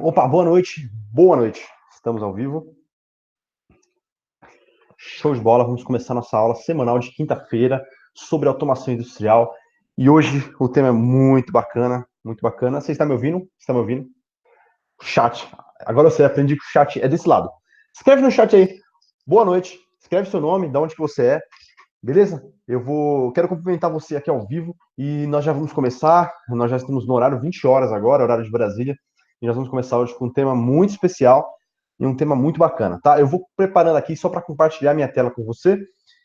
Opa, boa noite, boa noite. Estamos ao vivo. Show de bola. Vamos começar nossa aula semanal de quinta-feira sobre automação industrial. E hoje o tema é muito bacana, muito bacana. Você está me ouvindo? Está me ouvindo? Chat. Agora você aprende que o chat é desse lado. Escreve no chat aí. Boa noite. Escreve seu nome, de onde que você é. Beleza? Quero cumprimentar você aqui ao vivo e nós já vamos começar. Nós já estamos no horário 20 horas agora, horário de Brasília, e nós vamos começar hoje com um tema muito especial e um tema muito bacana, tá? Eu vou preparando aqui só para compartilhar minha tela com você.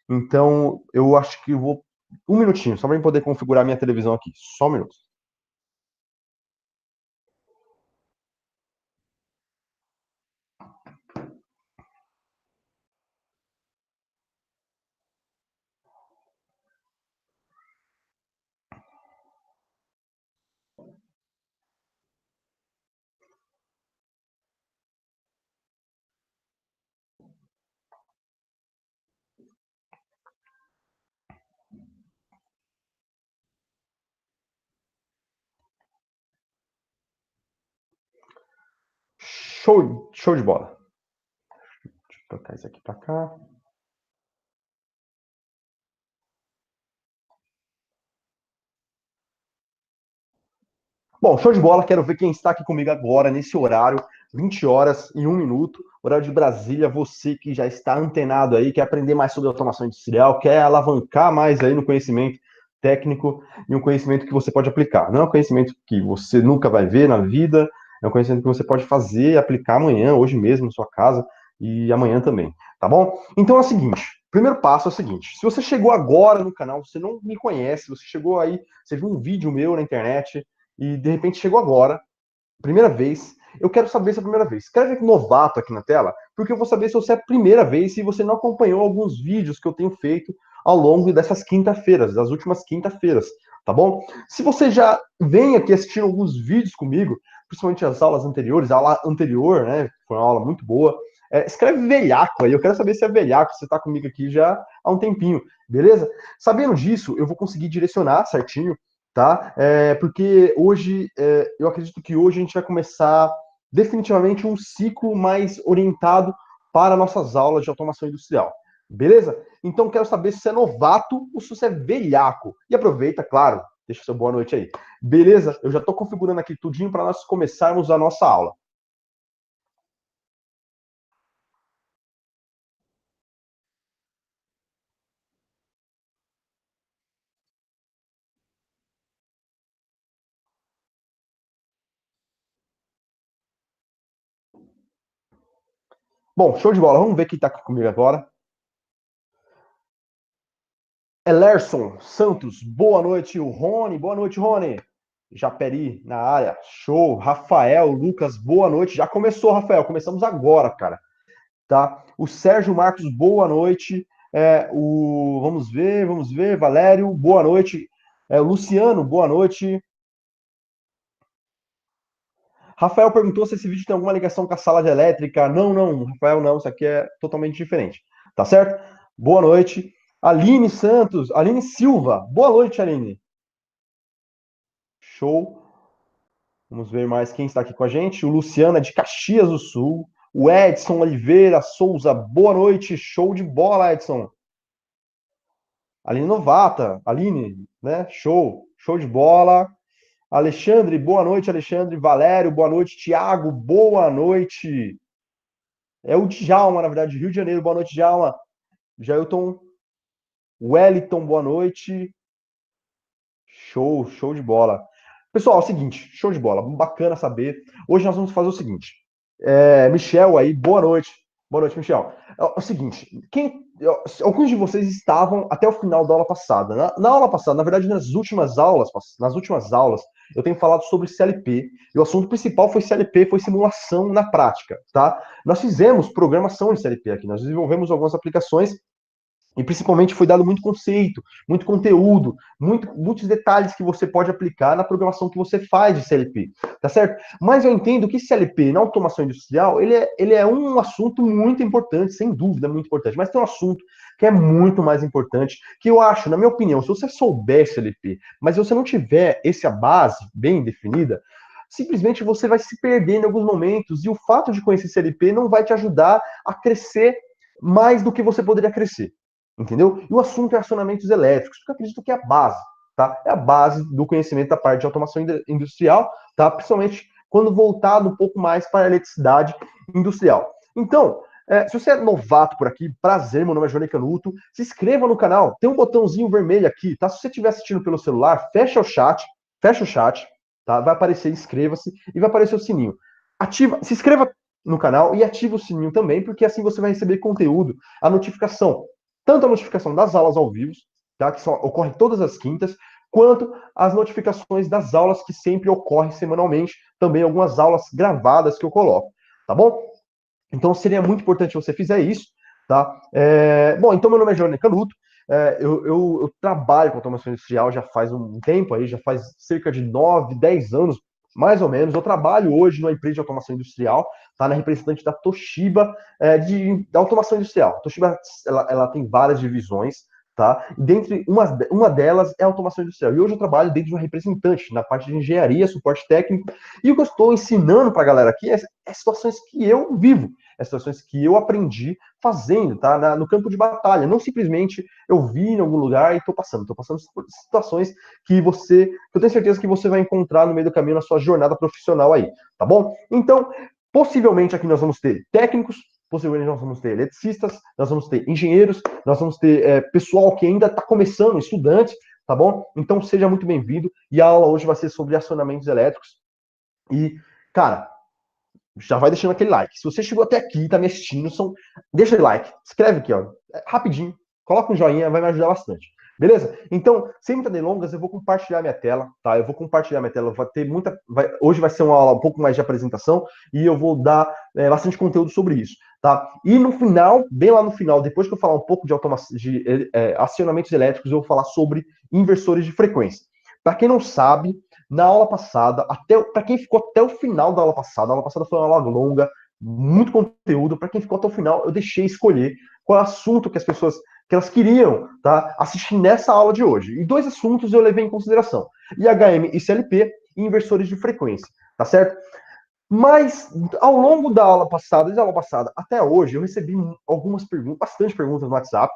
Então, eu acho que eu vou um minutinho, só para poder configurar minha televisão aqui. Só um minuto. Show de bola. Deixa eu trocar isso aqui para cá. Bom, show de bola. Quero ver quem está aqui comigo agora, nesse horário, 20 horas e 1 minuto, horário de Brasília. Você que já está antenado aí, quer aprender mais sobre automação industrial, quer alavancar mais aí no conhecimento técnico e um conhecimento que você pode aplicar. Não é um conhecimento que você nunca vai ver na vida, é um conhecimento que você pode fazer e aplicar amanhã, hoje mesmo, na sua casa e amanhã também, tá bom? Então é o seguinte. Primeiro passo é o seguinte: se você chegou agora no canal, você não me conhece, você chegou aí, você viu um vídeo meu na internet, e de repente chegou agora, primeira vez, eu quero saber se é a primeira vez. Escreve novato aqui na tela, porque eu vou saber se você é a primeira vez, se você não acompanhou alguns vídeos que eu tenho feito ao longo dessas quinta-feiras, das últimas quinta-feiras, tá bom? Se você já vem aqui assistindo alguns vídeos comigo, principalmente as aulas anteriores, a aula anterior, né, foi uma aula muito boa, escreve velhaco aí, eu quero saber se é velhaco, se você tá comigo aqui já há um tempinho, beleza? Sabendo disso, eu vou conseguir direcionar certinho, tá? Porque hoje, eu acredito que hoje a gente vai começar definitivamente um ciclo mais orientado para nossas aulas de automação industrial. Beleza? Então quero saber se você é novato ou se você é velhaco. E aproveita, claro, deixa seu boa noite aí. Beleza? Eu já estou configurando aqui tudinho para nós começarmos a nossa aula. Bom, show de bola. Vamos ver quem está aqui comigo agora. Elerson Santos, boa noite. O Rony, boa noite, Rony. Japeri na área, show. Rafael, Lucas, boa noite. Já começou, Rafael, começamos agora, cara. Tá? O Sérgio Marcos, boa noite. Vamos ver, Valério, boa noite. Luciano, boa noite. Rafael perguntou se esse vídeo tem alguma ligação com a sala de elétrica. Não, não, Rafael, não, isso aqui é totalmente diferente. Tá certo? Boa noite. Aline Santos, Aline Silva, boa noite, Aline. Show. Vamos ver mais quem está aqui com a gente. O Luciano é de Caxias do Sul. O Edson Oliveira Souza, boa noite. Show de bola, Edson. Aline Novata, Aline, né? Show. Show de bola. Alexandre, boa noite, Alexandre. Valério, boa noite. Tiago, boa noite. É o Djalma, na verdade, Rio de Janeiro. Boa noite, Djalma. Jailton, Wellington, boa noite. Show, show de bola. Pessoal, é o seguinte, show de bola, bacana saber. Hoje nós vamos fazer o seguinte. Michel aí, boa noite. Boa noite, Michel. É o seguinte, alguns de vocês estavam até o final da aula passada. Na aula passada, na verdade, nas últimas aulas, eu tenho falado sobre CLP. E o assunto principal foi CLP, foi simulação na prática, tá? Nós fizemos programação de CLP aqui, nós desenvolvemos algumas aplicações e principalmente foi dado muito conceito, muito conteúdo, muitos detalhes que você pode aplicar na programação que você faz de CLP, tá certo? Mas eu entendo que CLP na automação industrial, ele é um assunto muito importante, sem dúvida, muito importante. Mas tem um assunto que é muito mais importante, que eu acho, na minha opinião, se você souber CLP, mas se você não tiver essa base bem definida, simplesmente você vai se perder em alguns momentos, e o fato de conhecer CLP não vai te ajudar a crescer mais do que você poderia crescer, entendeu? E o assunto é acionamentos elétricos, porque eu acredito que é a base, tá? É a base do conhecimento da parte de automação industrial, tá? Principalmente quando voltado um pouco mais para a eletricidade industrial. Então, se você é novato por aqui, prazer, meu nome é Johnny Canuto, se inscreva no canal, tem um botãozinho vermelho aqui, tá? Se você estiver assistindo pelo celular, fecha o chat, tá? Vai aparecer inscreva-se e vai aparecer o sininho. Se inscreva no canal e ativa o sininho também, porque assim você vai receber conteúdo, a notificação, tanto a notificação das aulas ao vivo, tá? Que só ocorre todas as quintas, quanto as notificações das aulas que sempre ocorrem semanalmente, também algumas aulas gravadas que eu coloco, tá bom? Então seria muito importante você fizer isso, tá? Bom, então meu nome é Johnny Canuto, eu trabalho com automação industrial já faz um tempo aí, já faz cerca de 9, 10 anos, mais ou menos. Eu trabalho hoje numa empresa de automação industrial, tá? Na representante da Toshiba, da automação industrial. A Toshiba, ela tem várias divisões, tá? Dentre uma delas é a automação industrial. E hoje eu trabalho dentro de uma representante na parte de engenharia, suporte técnico. E o que eu estou ensinando para a galera aqui é situações que eu vivo, situações que eu aprendi fazendo, tá? No campo de batalha. Não simplesmente eu vi em algum lugar e estou passando por situações que eu tenho certeza que você vai encontrar no meio do caminho na sua jornada profissional aí, tá bom? Então, possivelmente aqui nós vamos ter técnicos, possivelmente nós vamos ter eletricistas, nós vamos ter engenheiros, nós vamos ter pessoal que ainda está começando, estudante, tá bom? Então seja muito bem-vindo. E a aula hoje vai ser sobre acionamentos elétricos. E, cara, já vai deixando aquele like. Se você chegou até aqui, tá me assistindo, deixa o like, escreve aqui, ó, rapidinho, coloca um joinha, vai me ajudar bastante. Beleza? Então, sem muitas delongas, eu vou compartilhar minha tela, tá? Eu vou compartilhar minha tela, hoje vai ser uma aula um pouco mais de apresentação e eu vou dar bastante conteúdo sobre isso, tá? E no final, bem lá no final, depois que eu falar um pouco de automação, de acionamentos elétricos, eu vou falar sobre inversores de frequência. Para quem não sabe, na aula passada, para quem ficou até o final da aula passada, a aula passada foi uma aula longa, muito conteúdo. Para quem ficou até o final, eu deixei escolher qual é o assunto que as pessoas que elas queriam, tá, assistir nessa aula de hoje. E dois assuntos eu levei em consideração: IHM e CLP e inversores de frequência, tá certo? Mas ao longo da aula passada, desde a aula passada até hoje, eu recebi algumas perguntas, bastante perguntas no WhatsApp,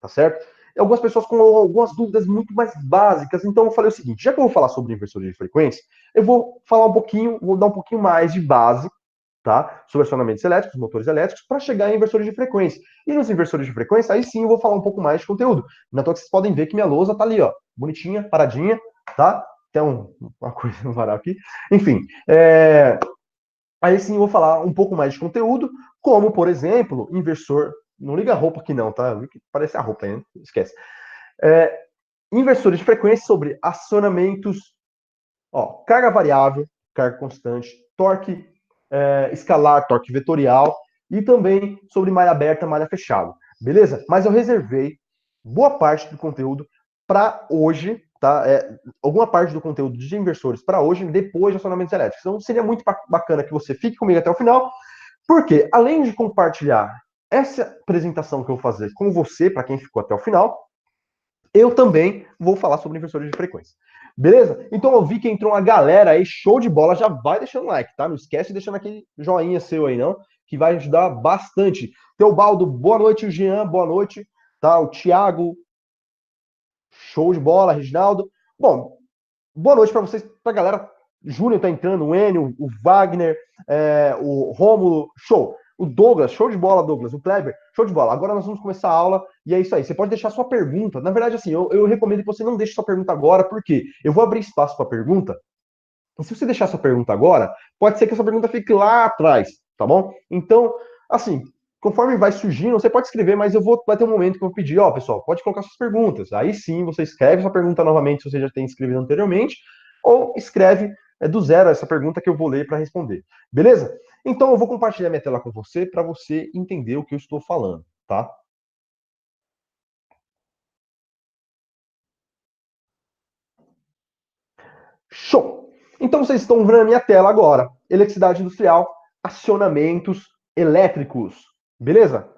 tá certo? E algumas pessoas com algumas dúvidas muito mais básicas. Então eu falei o seguinte: já que eu vou falar sobre inversores de frequência, eu vou falar um pouquinho, vou dar um pouquinho mais de base, tá? Sobre acionamentos elétricos, motores elétricos, para chegar em inversores de frequência. E nos inversores de frequência, aí sim eu vou falar um pouco mais de conteúdo. Na toa que vocês podem ver que minha lousa tá ali, ó, bonitinha, paradinha, tá? Tem uma coisa no varal aqui. Enfim, aí sim eu vou falar um pouco mais de conteúdo, como, por exemplo, inversor. Não liga a roupa aqui não, tá? Parece a roupa, hein? Esquece. Inversores de frequência sobre acionamentos, ó, carga variável, carga constante, torque escalar, torque vetorial e também sobre malha aberta, malha fechada. Beleza? Mas eu reservei boa parte do conteúdo para hoje, tá? Alguma parte do conteúdo de inversores para hoje, depois de acionamentos elétricos. Então seria muito bacana que você fique comigo até o final, porque além de compartilhar essa apresentação que eu vou fazer com você, para quem ficou até o final, eu também vou falar sobre inversores de frequência. Beleza? Então eu vi que entrou uma galera aí, show de bola, já vai deixando like, tá? Não esquece de deixar aquele joinha seu aí, não, que vai ajudar bastante. Teobaldo, boa noite, o Jean, boa noite, tá? O Thiago, show de bola, Reginaldo. Bom, boa noite para vocês, pra galera. Júnior tá entrando, o Enio, o Wagner, o Rômulo, show. O Douglas, show de bola, Douglas. O Kleber, show de bola. Agora nós vamos começar a aula e é isso aí. Você pode deixar sua pergunta. Na verdade, assim, eu recomendo que você não deixe sua pergunta agora, porque eu vou abrir espaço para pergunta. E se você deixar sua pergunta agora, pode ser que essa pergunta fique lá atrás, tá bom? Então, assim, conforme vai surgindo, você pode escrever, mas vai ter um momento que eu vou pedir, ó, pessoal, pode colocar suas perguntas. Aí sim, você escreve sua pergunta novamente, se você já tem escrevido anteriormente, ou escreve do zero essa pergunta que eu vou ler para responder. Beleza? Então eu vou compartilhar minha tela com você para você entender o que eu estou falando, tá? Show! Então vocês estão vendo a minha tela agora. Eletricidade industrial, acionamentos elétricos. Beleza?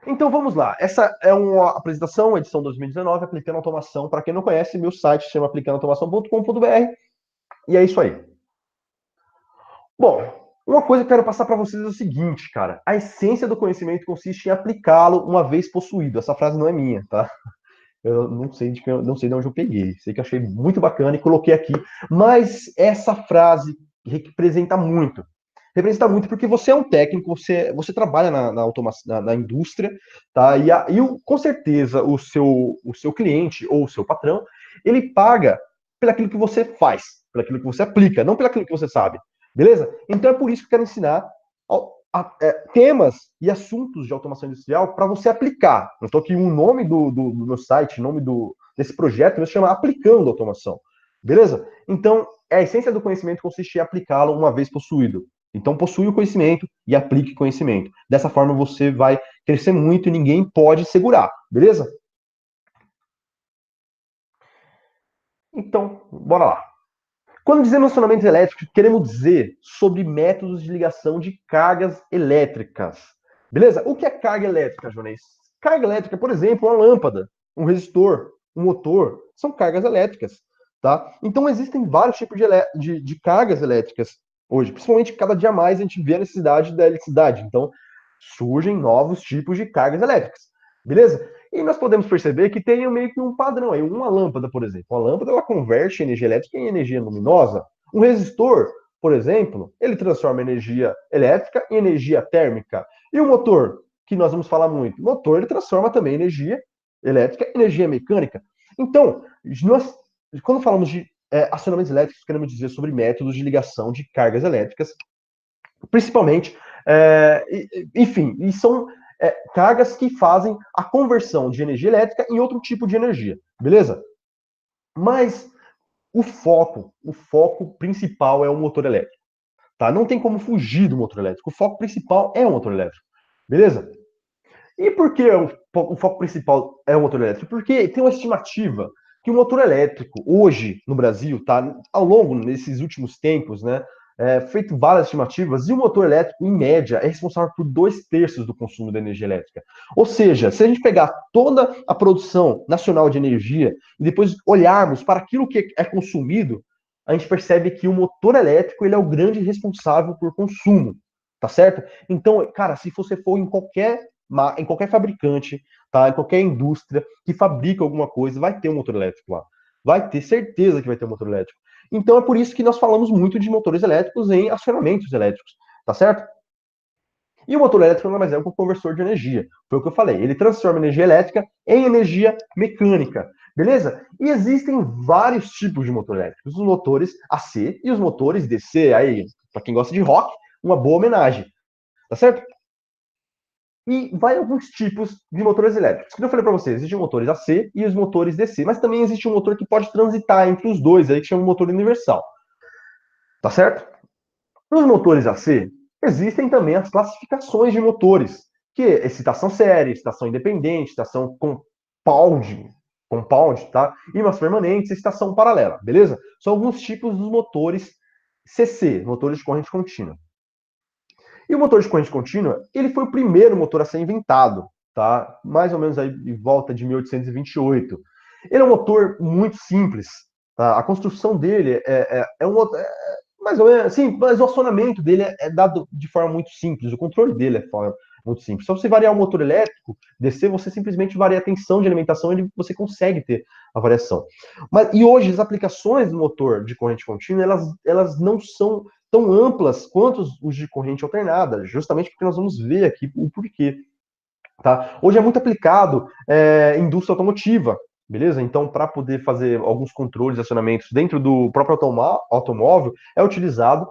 Então vamos lá. Essa é uma apresentação, edição 2019, aplicando automação. Para quem não conhece, meu site se chama aplicandautomação.com.br e é isso aí. Bom, uma coisa que eu quero passar para vocês é o seguinte, cara. A essência do conhecimento consiste em aplicá-lo uma vez possuído. Essa frase não é minha, tá? Eu não sei de onde eu peguei. Sei que achei muito bacana e coloquei aqui. Mas essa frase representa muito. Representa muito porque você é um técnico, você trabalha na automação, na indústria, tá? Com certeza o seu cliente ou o seu patrão, ele paga pelaquilo que você faz, pelaquilo que você aplica, não pelaquilo que você sabe. Beleza? Então é por isso que eu quero ensinar temas e assuntos de automação industrial para você aplicar. Eu estou aqui o nome do meu site, o nome desse projeto, se chama Aplicando Automação. Beleza? Então, a essência do conhecimento consiste em aplicá-lo uma vez possuído. Então, possui o conhecimento e aplique conhecimento. Dessa forma, você vai crescer muito e ninguém pode segurar. Beleza? Então, bora lá. Quando dizemos acionamentos elétricos, queremos dizer sobre métodos de ligação de cargas elétricas. Beleza? O que é carga elétrica, Jones? Carga elétrica, por exemplo, uma lâmpada, um resistor, um motor, são cargas elétricas. Tá? Então existem vários tipos de cargas elétricas hoje. Principalmente cada dia mais a gente vê a necessidade da eletricidade. Então surgem novos tipos de cargas elétricas. Beleza? E nós podemos perceber que tem meio que um padrão aí. Uma lâmpada, por exemplo. Uma lâmpada ela converte energia elétrica em energia luminosa. Um resistor, por exemplo, ele transforma energia elétrica em energia térmica. E o motor, que nós vamos falar muito, o motor ele transforma também energia elétrica em energia mecânica. Então, nós, quando falamos de acionamentos elétricos, queremos dizer sobre métodos de ligação de cargas elétricas, principalmente, enfim, e são cargas que fazem a conversão de energia elétrica em outro tipo de energia, beleza? Mas o foco principal é o motor elétrico, tá? Não tem como fugir do motor elétrico. O foco principal é o motor elétrico, beleza? E por que o foco principal é o motor elétrico? Porque tem uma estimativa que o motor elétrico, hoje, no Brasil, tá, ao longo, nesses últimos tempos, né, feito várias estimativas, e o motor elétrico, em média, é responsável por 2/3 do consumo da energia elétrica. Ou seja, se a gente pegar toda a produção nacional de energia e depois olharmos para aquilo que é consumido, a gente percebe que o motor elétrico ele é o grande responsável por consumo, tá certo? Então, cara, se você for em qualquer fabricante, tá? Em qualquer indústria que fabrica alguma coisa, vai ter um motor elétrico lá. Vai ter certeza que vai ter um motor elétrico. Então é por isso que nós falamos muito de motores elétricos em acionamentos elétricos, tá certo? E o motor elétrico nada mais é um conversor de energia. Foi o que eu falei. Ele transforma energia elétrica em energia mecânica. Beleza? E existem vários tipos de motor elétricos. Os motores AC e os motores DC. Aí, para quem gosta de rock, uma boa homenagem. Tá certo? E vai alguns tipos de motores elétricos. Como eu falei para vocês, existem motores AC e os motores DC, mas também existe um motor que pode transitar entre os dois, aí que chama de motor universal. Tá certo? Nos motores AC, existem também as classificações de motores, que é excitação série, excitação independente, excitação compound, tá? Ímãs permanentes, excitação paralela, beleza? São alguns tipos dos motores CC, motores de corrente contínua. E o motor de corrente contínua, ele foi o primeiro motor a ser inventado, tá? Mais ou menos aí em volta de 1828. Ele é um motor muito simples, tá? A construção dele mais ou menos assim, mas o acionamento dele é dado de forma muito simples, o controle dele é muito simples. Só você variar o motor elétrico, DC, você simplesmente varia a tensão de alimentação e você consegue ter a variação. E hoje as aplicações do motor de corrente contínua, elas não são tão amplas quanto os de corrente alternada, justamente porque nós vamos ver aqui o porquê. Tá? Hoje é muito aplicado em indústria automotiva, beleza? Então, para poder fazer alguns controles e acionamentos dentro do próprio automóvel, é utilizado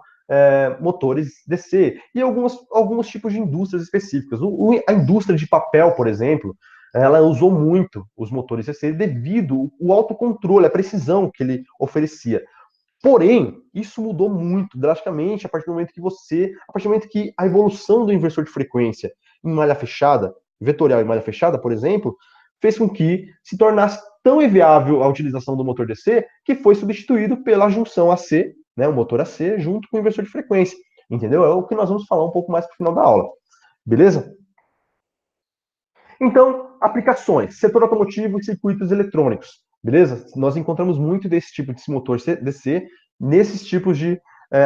motores DC e alguns tipos de indústrias específicas. A indústria de papel, por exemplo, ela usou muito os motores DC devido ao autocontrole, a precisão que ele oferecia. Porém, isso mudou muito drasticamente a partir do momento a partir do momento que a evolução do inversor de frequência em malha fechada, vetorial em malha fechada, por exemplo, fez com que se tornasse tão inviável a utilização do motor DC que foi substituído pela junção AC, né, o motor AC, junto com o inversor de frequência. Entendeu? É o que nós vamos falar um pouco mais para o final da aula. Beleza? Então, aplicações, setor automotivo e circuitos eletrônicos, beleza? Nós encontramos muito desse tipo de motor DC nesses tipos de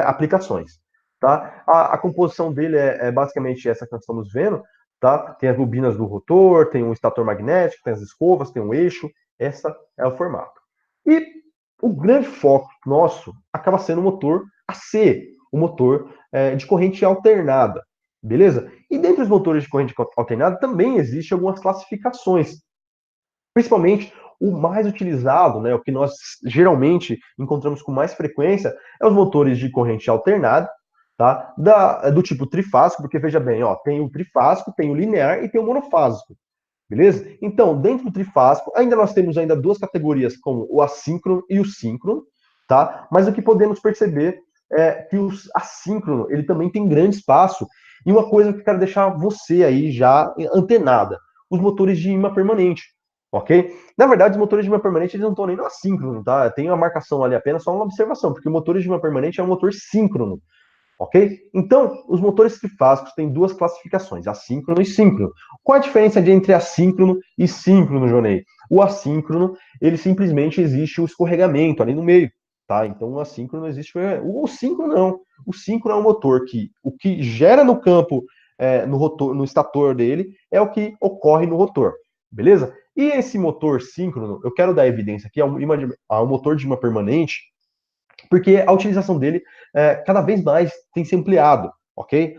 aplicações, tá? A composição dele é basicamente essa que nós estamos vendo, tá? Tem as bobinas do rotor, tem um estator magnético, tem as escovas, tem um eixo, essa é o formato. E o grande foco nosso acaba sendo o motor AC, o motor de corrente alternada, beleza? E dentre os motores de corrente alternada também existem algumas classificações. Principalmente o mais utilizado, né, o que nós geralmente encontramos com mais frequência, é os motores de corrente alternada, tá? Do tipo trifásico, porque veja bem, ó, tem o trifásico, tem o linear e tem o monofásico. Beleza? Então, dentro do trifásico, ainda nós temos ainda duas categorias, como o assíncrono e o síncrono, tá? Mas o que podemos perceber é que o assíncrono, ele também tem grande espaço. E uma coisa que eu quero deixar você aí já antenada, os motores de imã permanente, ok? Na verdade, os motores de imã permanente, eles não estão nem no assíncrono, tá? Tem uma marcação ali apenas, só uma observação, porque o motor de imã permanente é um motor síncrono. Ok? Então, os motores trifásicos têm duas classificações, assíncrono e síncrono. Qual a diferença entre assíncrono e síncrono, Jonei? O assíncrono, ele simplesmente existe o escorregamento ali no meio, tá? Então, o assíncrono existe o síncrono não. O síncrono é um motor que o que gera no campo, no rotor, no estator dele, é o que ocorre no rotor, beleza? E esse motor síncrono, eu quero dar evidência aqui ao motor de imã permanente, porque a utilização dele cada vez mais tem se ampliado, ok?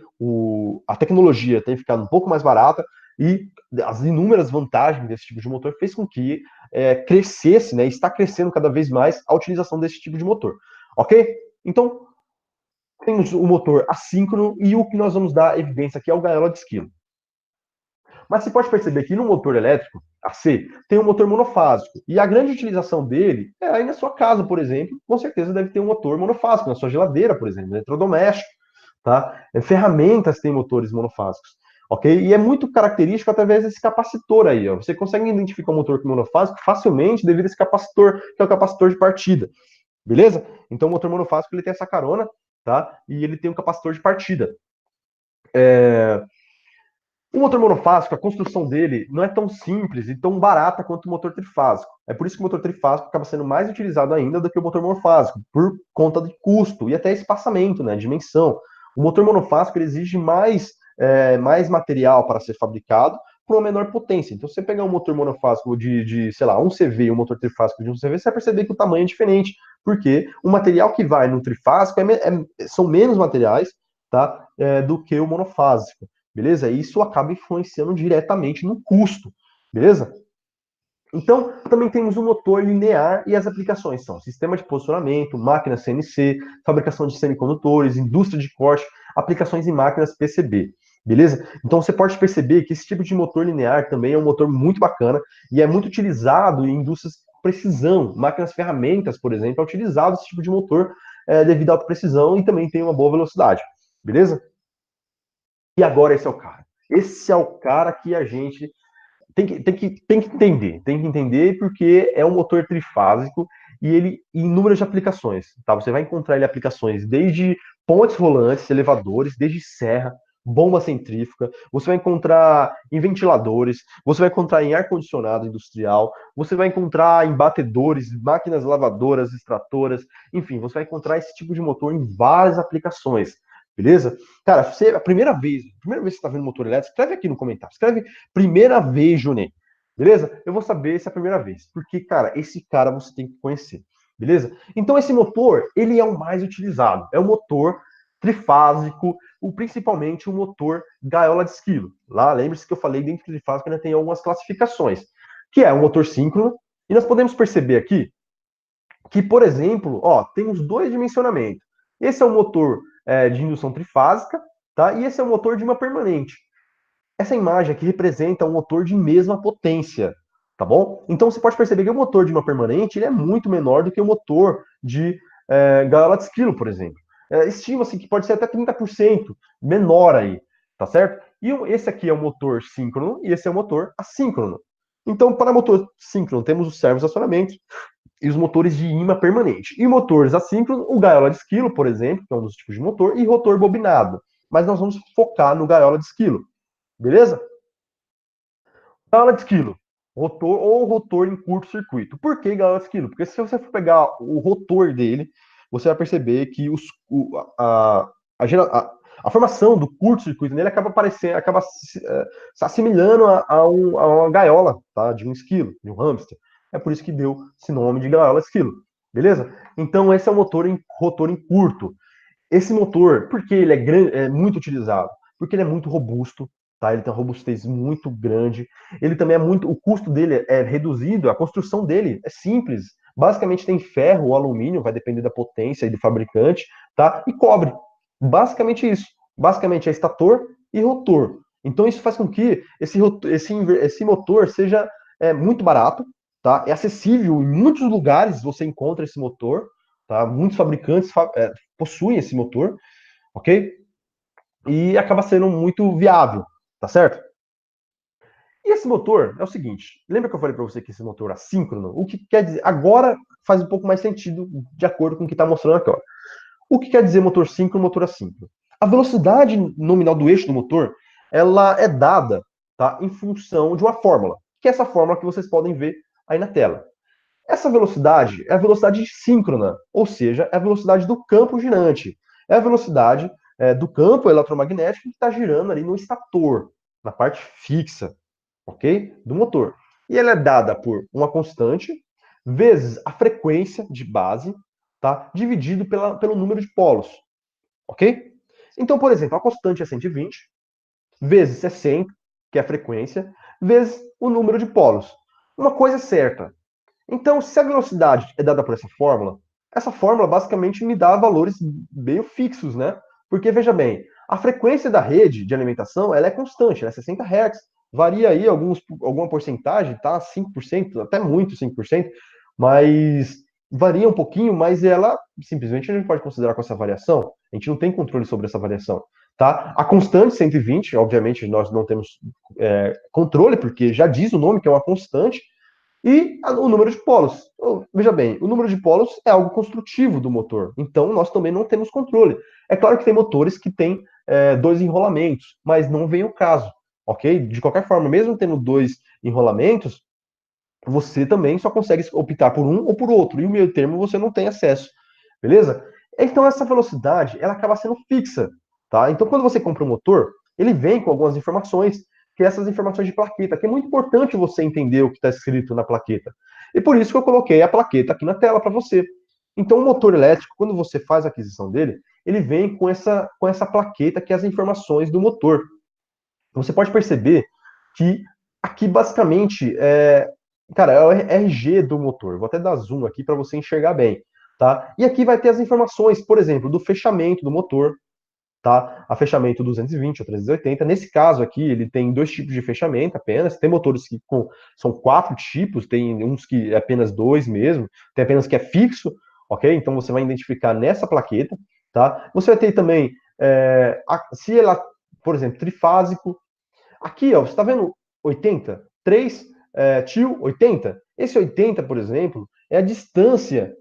A tecnologia tem ficado um pouco mais barata e as inúmeras vantagens desse tipo de motor fez com que crescesse, né, está crescendo cada vez mais a utilização desse tipo de motor, ok? Então, temos o motor assíncrono e o que nós vamos dar evidência aqui é o gaiola de esquilo. Mas você pode perceber que no motor elétrico, AC, tem um motor monofásico. E a grande utilização dele é aí na sua casa, por exemplo, com certeza deve ter um motor monofásico, na sua geladeira, por exemplo, eletrodoméstico, tá? Ferramentas têm motores monofásicos, ok? E é muito característico através desse capacitor aí, ó. Você consegue identificar um motor monofásico facilmente devido a esse capacitor, que é o capacitor de partida, beleza? Então o motor monofásico ele tem essa carona, tá? E ele tem um capacitor de partida. O motor monofásico, a construção dele não é tão simples e tão barata quanto o motor trifásico. É por isso que o motor trifásico acaba sendo mais utilizado ainda do que o motor monofásico, por conta de custo e até espaçamento, né, dimensão. O motor monofásico ele exige mais material para ser fabricado por uma menor potência. Então, se você pegar um motor monofásico sei lá, 1 CV e um motor trifásico de 1 CV, você vai perceber que o tamanho é diferente, porque o material que vai no trifásico são menos materiais, tá, do que o monofásico. Beleza? E isso acaba influenciando diretamente no custo, beleza? Então, também temos o motor linear e as aplicações são sistema de posicionamento, máquina CNC, fabricação de semicondutores, indústria de corte, aplicações em máquinas PCB, beleza? Então, você pode perceber que esse tipo de motor linear também é um motor muito bacana e é muito utilizado em indústrias de precisão, máquinas ferramentas, por exemplo, é utilizado esse tipo de motor devido à alta precisão e também tem uma boa velocidade, beleza? E agora esse é o cara. Esse é o cara que a gente tem que entender porque é um motor trifásico e ele em inúmeras aplicações, tá? Você vai encontrar ele aplicações desde pontes rolantes, elevadores, desde serra, bomba centrífuga, você vai encontrar em ventiladores, você vai encontrar em ar-condicionado industrial, você vai encontrar em batedores, máquinas lavadoras, extratoras, enfim, você vai encontrar esse tipo de motor em várias aplicações. Beleza? Cara, a primeira vez que você está vendo motor elétrico, escreve aqui no comentário. Escreve primeira vez, Juninho. Beleza? Eu vou saber se é a primeira vez. Porque, cara, esse cara você tem que conhecer. Beleza? Então, esse motor, ele é o mais utilizado. É o motor trifásico, principalmente o motor gaiola de esquilo. Lá, lembre-se que eu falei dentro do trifásico ainda tem algumas classificações. Que é o motor síncrono. E nós podemos perceber aqui que, por exemplo, ó, temos dois dimensionamentos. Esse é o motor de indução trifásica, tá? E esse é o motor de imã permanente. Essa imagem aqui representa um motor de mesma potência, tá bom? Então você pode perceber que o motor de imã permanente ele é muito menor do que o motor de gaiola de esquilo, por exemplo. Estima-se que pode ser até 30% menor aí, tá certo? E esse aqui é o motor síncrono e esse é o motor assíncrono. Então, para motor síncrono, temos os servos acionamentos, e os motores de imã permanente. E motores assíncronos, o gaiola de esquilo, por exemplo, que é um dos tipos de motor, e rotor bobinado. Mas nós vamos focar no gaiola de esquilo, beleza? Gaiola de esquilo, rotor ou rotor em curto-circuito. Por que gaiola de esquilo? Porque se você for pegar o rotor dele, você vai perceber que a formação do curto-circuito nele acaba aparecendo, acaba se assimilando a uma gaiola, tá? De um esquilo, de um hamster. É por isso que deu esse nome de gaiola de esquilo. Beleza? Então esse é o rotor em curto. Esse motor, por que ele é muito utilizado? Porque ele é muito robusto, tá? Ele tem uma robustez muito grande. Ele também é muito, o custo dele é reduzido, a construção dele é simples. Basicamente tem ferro ou alumínio, vai depender da potência e do fabricante, tá? E cobre. Basicamente isso. Basicamente é estator e rotor. Então isso faz com que esse motor seja muito barato, tá? É acessível em muitos lugares, você encontra esse motor, tá? Muitos fabricantes possuem esse motor, ok? E acaba sendo muito viável, tá certo? E esse motor é o seguinte, lembra que eu falei para você que esse motor assíncrono, o que quer dizer, agora faz um pouco mais sentido de acordo com o que está mostrando aqui, ó. O que quer dizer motor síncrono, motor assíncrono? A velocidade nominal do eixo do motor, ela é dada, tá, em função de uma fórmula, que é essa fórmula que vocês podem ver aí na tela. Essa velocidade é a velocidade síncrona, ou seja, é a velocidade do campo girante. É a velocidade do campo eletromagnético que está girando ali no estator, na parte fixa, ok? Do motor. E ela é dada por uma constante vezes a frequência de base, tá? Dividido pelo número de polos, ok? Então, por exemplo, a constante é 120 vezes 60, que é a frequência, vezes o número de polos. Uma coisa é certa, então, se a velocidade é dada por essa fórmula basicamente me dá valores meio fixos, né? Porque, veja bem, a frequência da rede de alimentação ela é constante, ela é 60 Hz. Varia aí alguma porcentagem, tá? 5%, até muito 5%, mas varia um pouquinho, mas ela simplesmente a gente pode considerar com essa variação. A gente não tem controle sobre essa variação, tá? A constante 120, obviamente, nós não temos controle, porque já diz o nome que é uma constante, e o número de polos. Veja bem, o número de polos é algo construtivo do motor. Então, nós também não temos controle. É claro que tem motores que têm dois enrolamentos, mas não vem o caso. Ok? De qualquer forma, mesmo tendo dois enrolamentos, você também só consegue optar por um ou por outro. E o meio termo você não tem acesso. Beleza? Então, essa velocidade, ela acaba sendo fixa. Tá? Então, quando você compra um motor, ele vem com algumas informações, que é essas informações de plaqueta, que é muito importante você entender o que está escrito na plaqueta. E por isso que eu coloquei a plaqueta aqui na tela para você. Então, o motor elétrico, quando você faz a aquisição dele, ele vem com essa plaqueta, que é as informações do motor. Você pode perceber que aqui basicamente cara, é o RG do motor. Vou até dar zoom aqui para você enxergar bem, tá? E aqui vai ter as informações, por exemplo, do fechamento do motor, tá? A fechamento 220 ou 380. Nesse caso aqui, ele tem dois tipos de fechamento apenas. Tem motores que são quatro tipos, tem uns que é apenas dois mesmo, tem apenas que é fixo, ok? Então você vai identificar nessa plaqueta, tá? Você vai ter também, se ela, por exemplo, trifásico. Aqui, ó, você está vendo 80? 3 tio 80. Esse 80, por exemplo, é a distância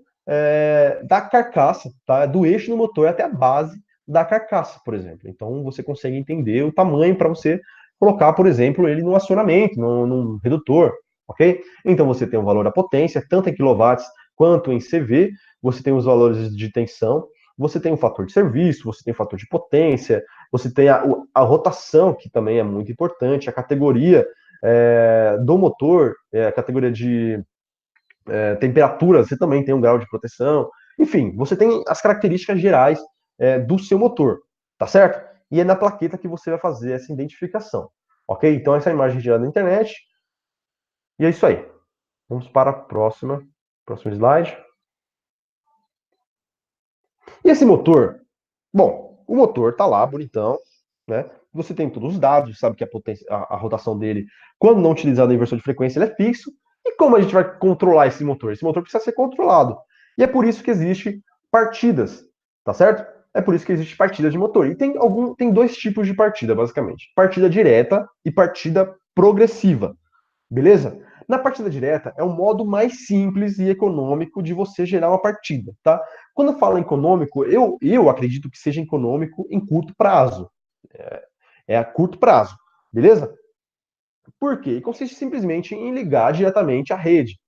da carcaça, tá? Do eixo do motor até a base da carcaça, por exemplo. Então você consegue entender o tamanho para você colocar, por exemplo, ele no acionamento, num redutor, ok? Então você tem o valor da potência, tanto em quilowatts quanto em CV, você tem os valores de tensão, você tem o fator de serviço, você tem o fator de potência, você tem a rotação, que também é muito importante, a categoria do motor, a categoria de temperatura, você também tem um grau de proteção. Enfim, você tem as características gerais do seu motor, tá certo? E é na plaqueta que você vai fazer essa identificação, ok? Então, essa é a imagem gerada na internet, e é isso aí. Vamos para a próximo slide. E esse motor, bom, o motor tá lá, bonitão, né? Você tem todos os dados, sabe que a rotação dele, quando não utilizado em inversão de frequência, ele é fixo. E como a gente vai controlar esse motor? Esse motor precisa ser controlado. E é por isso que existe partidas, tá certo? É por isso que existe partida de motor. E tem dois tipos de partida, basicamente: partida direta e partida progressiva. Beleza? Na partida direta é o modo mais simples e econômico de você gerar uma partida, tá? Quando eu falo em econômico, eu acredito que seja econômico em curto prazo. É a curto prazo, beleza? Por quê? Consiste simplesmente em ligar diretamente à rede,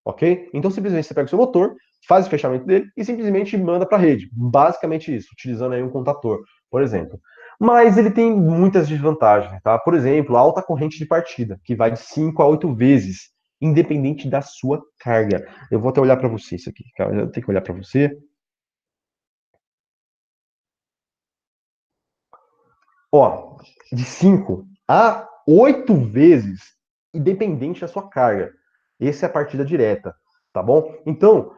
ok? Então, simplesmente você pega o seu motor, faz o fechamento dele e simplesmente manda para a rede. Basicamente isso, utilizando aí um contator, por exemplo. Mas ele tem muitas desvantagens, tá? Por exemplo, a alta corrente de partida, que vai de 5 a 8 vezes, independente da sua carga. Eu vou até olhar para você isso aqui, cara. Eu tenho que olhar para você. Ó, de 5 a 8 vezes, independente da sua carga. Essa é a partida direta, tá bom? Então,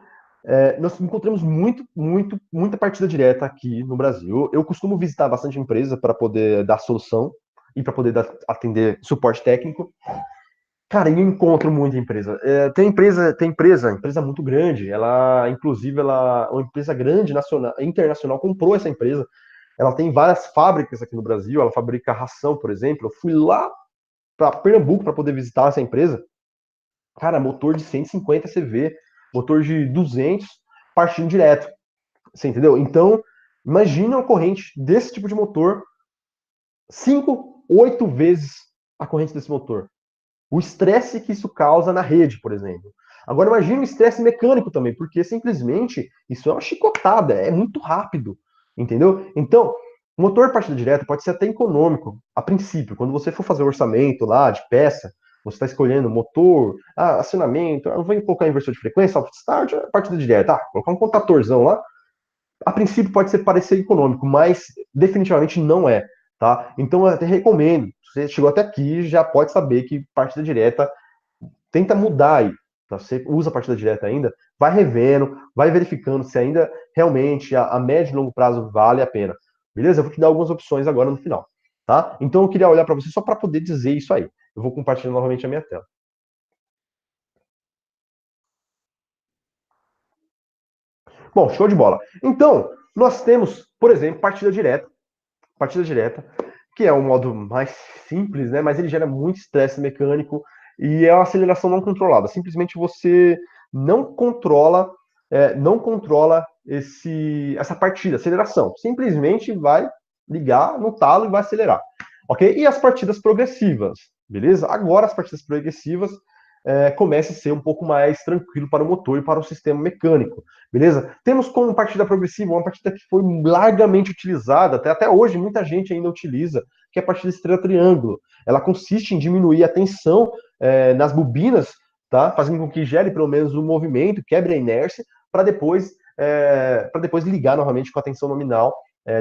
nós encontramos muita partida direta aqui no Brasil. Eu costumo visitar bastante empresa para poder dar solução e para poder atender suporte técnico. Cara, eu encontro muita empresa. Empresa muito grande. Ela, inclusive, uma empresa grande, nacional, internacional, comprou essa empresa. Ela tem várias fábricas aqui no Brasil. Ela fabrica ração, por exemplo. Eu fui lá para Pernambuco para poder visitar essa empresa. Cara, motor de 150 CV, motor de 200, partindo direto. Você entendeu? Então, imagina uma corrente desse tipo de motor 5, 8 vezes a corrente desse motor. O estresse que isso causa na rede, por exemplo. Agora imagine o estresse mecânico também, porque simplesmente isso é uma chicotada, é muito rápido, entendeu? Então, o motor partida direta pode ser até econômico, a princípio. Quando você for fazer o orçamento lá de peça, você está escolhendo motor, acionamento, vou colocar inversor de frequência, soft start, partida direta, colocar um contatorzão lá. A princípio pode ser parecer econômico, mas definitivamente não é, tá? Então eu até recomendo, você chegou até aqui, já pode saber que partida direta tenta mudar aí. Tá? Você usa a partida direta ainda, vai revendo, vai verificando se ainda realmente a médio e longo prazo vale a pena. Beleza? Eu vou te dar algumas opções agora no final. Tá? Então eu queria olhar para você só para poder dizer isso aí. Eu vou compartilhar novamente a minha tela. Bom, show de bola. Então, nós temos, por exemplo, partida direta, que é o modo mais simples, né? Mas ele gera muito estresse mecânico e é uma aceleração não controlada. Simplesmente você não controla essa partida, aceleração. Simplesmente vai ligar no talo e vai acelerar, ok? E as partidas progressivas, beleza? Agora as partidas progressivas comece a ser um pouco mais tranquilo para o motor e para o sistema mecânico, beleza? Temos como partida progressiva uma partida que foi largamente utilizada, até hoje muita gente ainda utiliza, que é a partida estrela-triângulo. Ela consiste em diminuir a tensão nas bobinas, tá? Fazendo com que gere pelo menos o movimento, quebre a inércia, para depois ligar novamente com a tensão nominal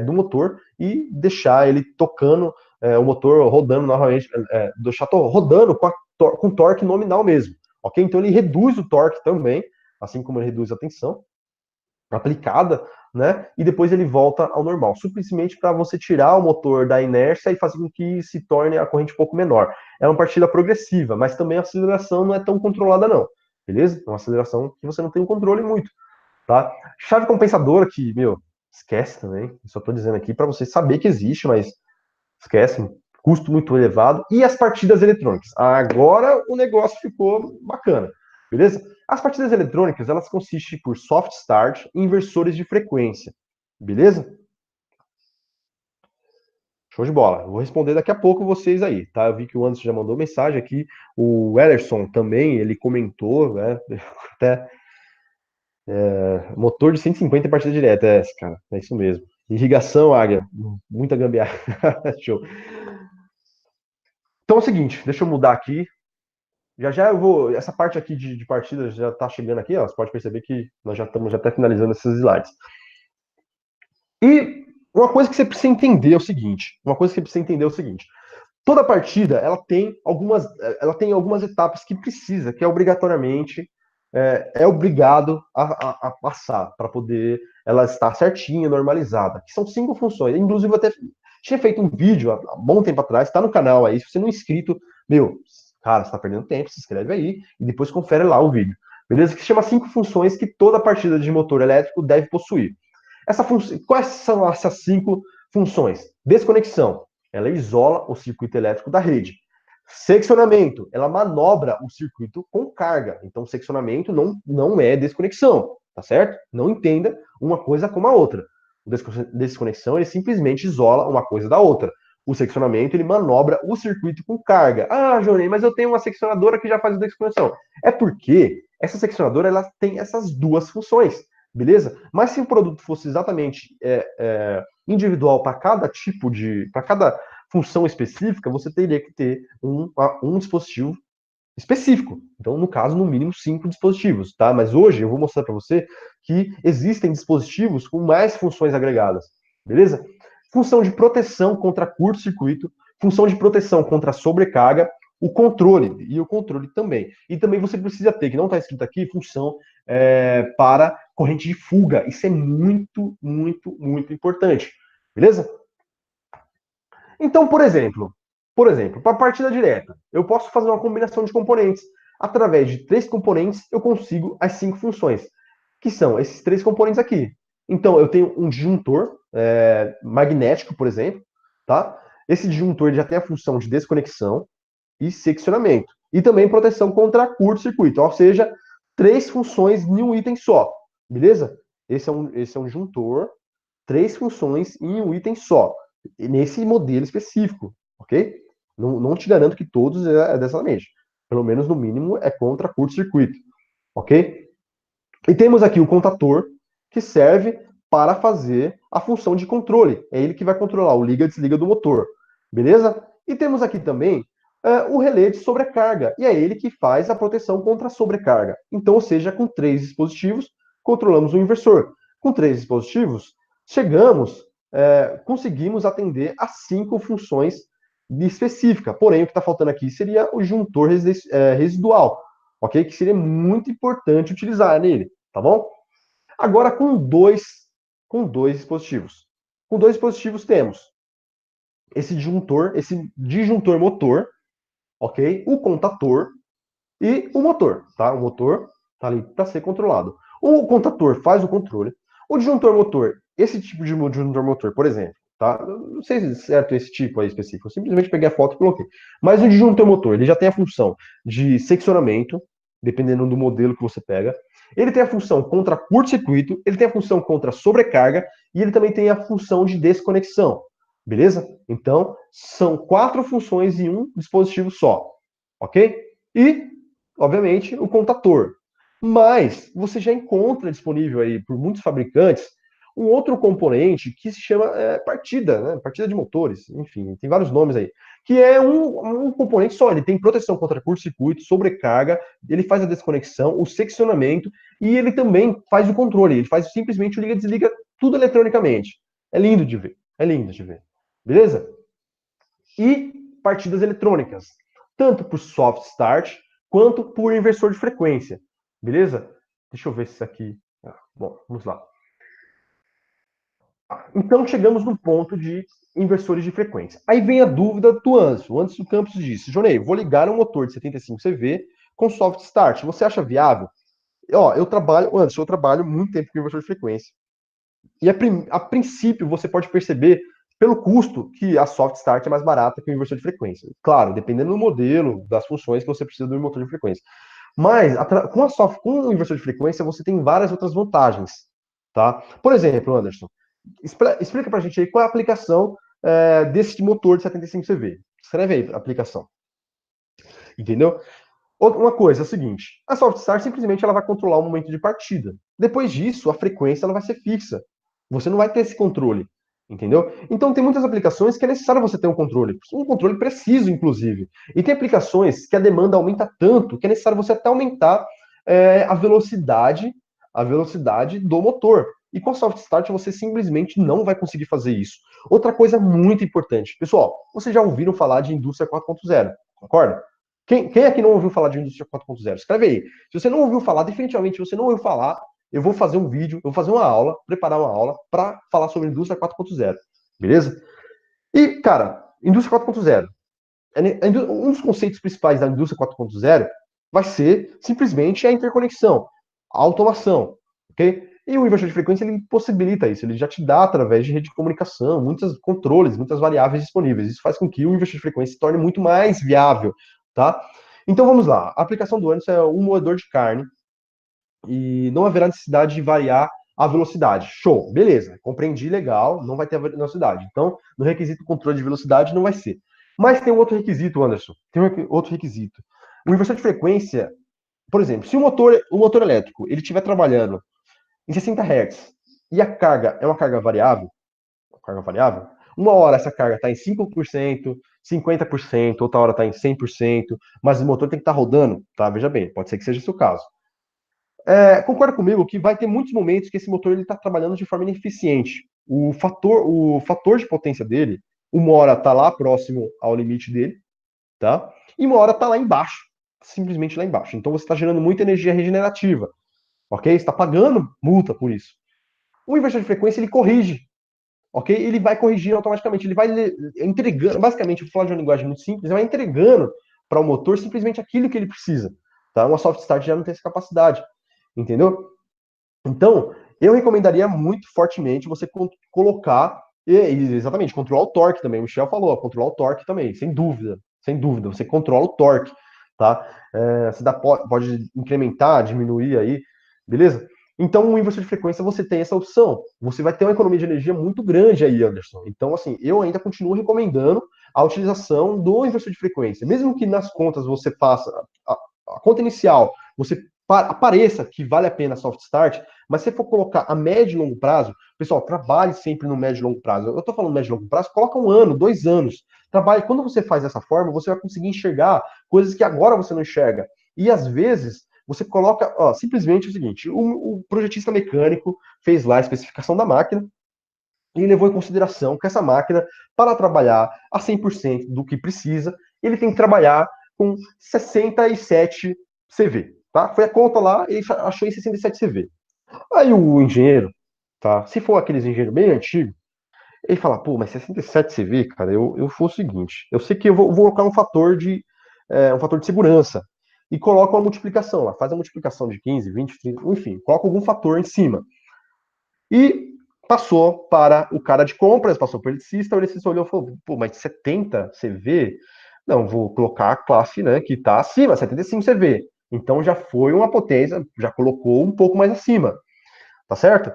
do motor e deixar ele tocando, o motor rodando novamente, deixar rodando com torque nominal mesmo, ok? Então ele reduz o torque também, assim como ele reduz a tensão aplicada, né? E depois ele volta ao normal, simplesmente para você tirar o motor da inércia e fazer com que se torne a corrente um pouco menor. É uma partida progressiva, mas também a aceleração não é tão controlada não, beleza? É uma aceleração que você não tem um controle muito, tá? Chave compensadora que, meu, esquece também. Eu só estou dizendo aqui para você saber que existe, mas esquece, custo muito elevado. E as partidas eletrônicas. Agora o negócio ficou bacana, beleza? As partidas eletrônicas, elas consistem por soft start e inversores de frequência, beleza? Show de bola. Vou responder daqui a pouco vocês aí, tá? Eu vi que o Anderson já mandou mensagem aqui, o Ederson também, ele comentou, né? Até motor de 150 em partida direta, cara, é isso mesmo. Irrigação, Águia, muita gambiarra. Show. Então é o seguinte, deixa eu mudar aqui. Já já eu vou. Essa parte aqui de partida já está chegando aqui, ó. Você pode perceber que nós já estamos já até finalizando esses slides. E uma coisa que você precisa entender é o seguinte: toda partida ela tem algumas etapas que precisa, que é obrigatoriamente obrigado a passar para poder ela estar certinha, normalizada. Que são 5 funções. Inclusive, eu até tinha feito um vídeo há bom tempo atrás, está no canal aí. Se você não é inscrito, meu, cara, você está perdendo tempo, se inscreve aí e depois confere lá o vídeo. Beleza? Que se chama 5 funções que toda partida de motor elétrico deve possuir. Quais são essas 5 funções? Desconexão. Ela isola o circuito elétrico da rede. Seccionamento. Ela manobra o circuito com carga. Então, seccionamento não é desconexão, tá certo? Não entenda uma coisa como a outra. Desconexão, ele simplesmente isola uma coisa da outra. O seccionamento, ele manobra o circuito com carga. Ah, Johnny, mas eu tenho uma seccionadora que já faz a desconexão. É porque essa seccionadora, ela tem essas duas funções, beleza? Mas se o produto fosse exatamente individual para cada tipo para cada função específica, você teria que ter um dispositivo específico. Então, no caso, no mínimo 5 dispositivos, tá? Mas hoje eu vou mostrar para você que existem dispositivos com mais funções agregadas, beleza? Função de proteção contra curto-circuito, função de proteção contra sobrecarga, o controle, e o controle também. E também você precisa ter, que não está escrito aqui, função para corrente de fuga. Isso é muito, muito, muito importante, beleza? Então, por exemplo, para partida direta, eu posso fazer uma combinação de componentes. Através de 3 componentes, eu consigo as 5 funções, que são esses 3 componentes aqui. Então, eu tenho um disjuntor magnético, por exemplo, tá? Esse disjuntor ele já tem a função de desconexão e seccionamento. E também proteção contra curto-circuito, ou seja, 3 funções em um item só, beleza? Esse é um disjuntor, 3 funções em um item só, nesse modelo específico, ok? Não te garanto que todos é dessa mente. Pelo menos, no mínimo, é contra curto-circuito, ok? E temos aqui o contator, que serve para fazer a função de controle. É ele que vai controlar o liga e desliga do motor, beleza? E temos aqui também o relé de sobrecarga, e é ele que faz a proteção contra a sobrecarga. Então, ou seja, com 3 dispositivos, controlamos o inversor. Com 3 dispositivos, conseguimos atender a 5 funções específicas. Porém, o que está faltando aqui seria o juntor residual, ok? Que seria muito importante utilizar nele, tá bom? Agora, com dois dispositivos. Com 2 dispositivos temos esse disjuntor motor, ok? O contator e o motor, tá? O motor tá ali para ser controlado. O contator faz o controle. O disjuntor motor, esse tipo de disjuntor motor, por exemplo, tá? Não sei se é certo esse tipo aí específico. Eu simplesmente peguei a foto e coloquei. Mas o disjuntor motor, ele já tem a função de seccionamento, dependendo do modelo que você pega. Ele tem a função contra curto-circuito, ele tem a função contra sobrecarga e ele também tem a função de desconexão. Beleza? Então, são 4 funções em um dispositivo só. Ok? E, obviamente, o contator. Mas você já encontra disponível aí por muitos fabricantes um outro componente que se chama partida, né? Partida de motores, enfim, tem vários nomes aí. Que é um componente só, ele tem proteção contra curto-circuito, sobrecarga, ele faz a desconexão, o seccionamento e ele também faz o controle, ele faz simplesmente o liga e desliga tudo eletronicamente. É lindo de ver, é lindo de ver. Beleza? E partidas eletrônicas, tanto por soft start quanto por inversor de frequência. Beleza? Deixa eu ver se isso aqui. Bom, vamos lá. Então chegamos no ponto de inversores de frequência. Aí vem a dúvida do Anso. O Anso Campos disse: Jonei, vou ligar um motor de 75 CV com soft start. Você acha viável? Eu trabalho muito tempo com inversor de frequência. E a princípio você pode perceber pelo custo que a soft start é mais barata que o inversor de frequência. Claro, dependendo do modelo, das funções que você precisa do motor de frequência. Mas com o inversor de frequência você tem várias outras vantagens, tá? Por exemplo, Anderson, explica pra gente aí qual é a aplicação desse motor de 75 CV. Escreve aí a aplicação. Entendeu? Uma coisa é a seguinte, a soft start simplesmente ela vai controlar o momento de partida. Depois disso, a frequência ela vai ser fixa. Você não vai ter esse controle, entendeu? Então tem muitas aplicações que é necessário você ter um controle preciso, inclusive. E tem aplicações que a demanda aumenta tanto que é necessário você até aumentar a velocidade do motor. E com a soft start você simplesmente não vai conseguir fazer isso. Outra coisa muito importante, pessoal, vocês já ouviram falar de indústria 4.0, concorda? Quem aqui não ouviu falar de indústria 4.0? Escreve aí. Se você não ouviu falar, definitivamente, se você não ouviu falar, eu vou fazer um vídeo, eu vou fazer uma aula, preparar uma aula para falar sobre indústria 4.0. Beleza? E, cara, indústria 4.0. Um dos conceitos principais da indústria 4.0 vai ser simplesmente a interconexão, a automação, ok? E o inversor de frequência ele possibilita isso, ele já te dá através de rede de comunicação, muitos controles, muitas variáveis disponíveis. Isso faz com que o inversor de frequência se torne muito mais viável, tá? Então vamos lá. A aplicação do Anderson é um moedor de carne e não haverá necessidade de variar a velocidade. Show, beleza, compreendi, legal, não vai ter a velocidade. Então, no requisito controle de velocidade não vai ser. Mas tem um outro requisito, Anderson, tem um outro requisito. O inversor de frequência, por exemplo, se o motor elétrico ele estiver trabalhando em 60 Hz e a carga é uma carga variável, uma hora essa carga está em 5%, 50%, outra hora está em 100%, mas o motor tem que estar rodando, tá? Veja bem, pode ser que seja o seu caso. Concorda comigo que vai ter muitos momentos que esse motor está trabalhando de forma ineficiente. O fator de potência dele, uma hora está lá próximo ao limite dele, tá? E uma hora está lá embaixo, simplesmente lá embaixo. Então você está gerando muita energia regenerativa, ok? Você está pagando multa por isso. O inversor de frequência ele corrige, ok? Ele vai corrigir automaticamente, ele vai entregando, basicamente, vou falar de uma linguagem muito simples, ele vai entregando para o motor simplesmente aquilo que ele precisa, tá? Uma soft start já não tem essa capacidade, entendeu? Então, eu recomendaria muito fortemente você colocar, exatamente, controlar o torque também. O Michel falou, controlar o torque também, sem dúvida, você controla o torque, tá? Você pode incrementar, diminuir aí, beleza? Então, o inversor de frequência você tem essa opção. Você vai ter uma economia de energia muito grande aí, Anderson. Então, assim, eu ainda continuo recomendando a utilização do inversor de frequência. Mesmo que nas contas você faça a conta inicial, você apareça que vale a pena soft start, mas se você for colocar a médio e longo prazo, pessoal, trabalhe sempre no médio e longo prazo. Eu estou falando médio e longo prazo, coloca 1 ano, 2 anos. Trabalhe. Quando você faz dessa forma, você vai conseguir enxergar coisas que agora você não enxerga. E às vezes, você coloca, simplesmente o seguinte: o projetista mecânico fez lá a especificação da máquina e levou em consideração que essa máquina, para trabalhar a 100% do que precisa, ele tem que trabalhar com 67 CV. Tá? Foi a conta lá, ele achou em 67 CV. Aí o engenheiro, tá? Se for aqueles engenheiros bem antigos, ele fala, pô, mas 67 CV, cara, eu for o seguinte, eu sei que eu vou colocar um fator de segurança e coloca uma multiplicação lá, faz a multiplicação de 15, 20, 30, enfim, coloca algum fator em cima. E passou para o cara de compras, passou para o eletricista olhou e falou, pô, mas 70 CV? Não, vou colocar a classe, né, que está acima, 75 CV. Então já foi uma potência, já colocou um pouco mais acima, tá certo?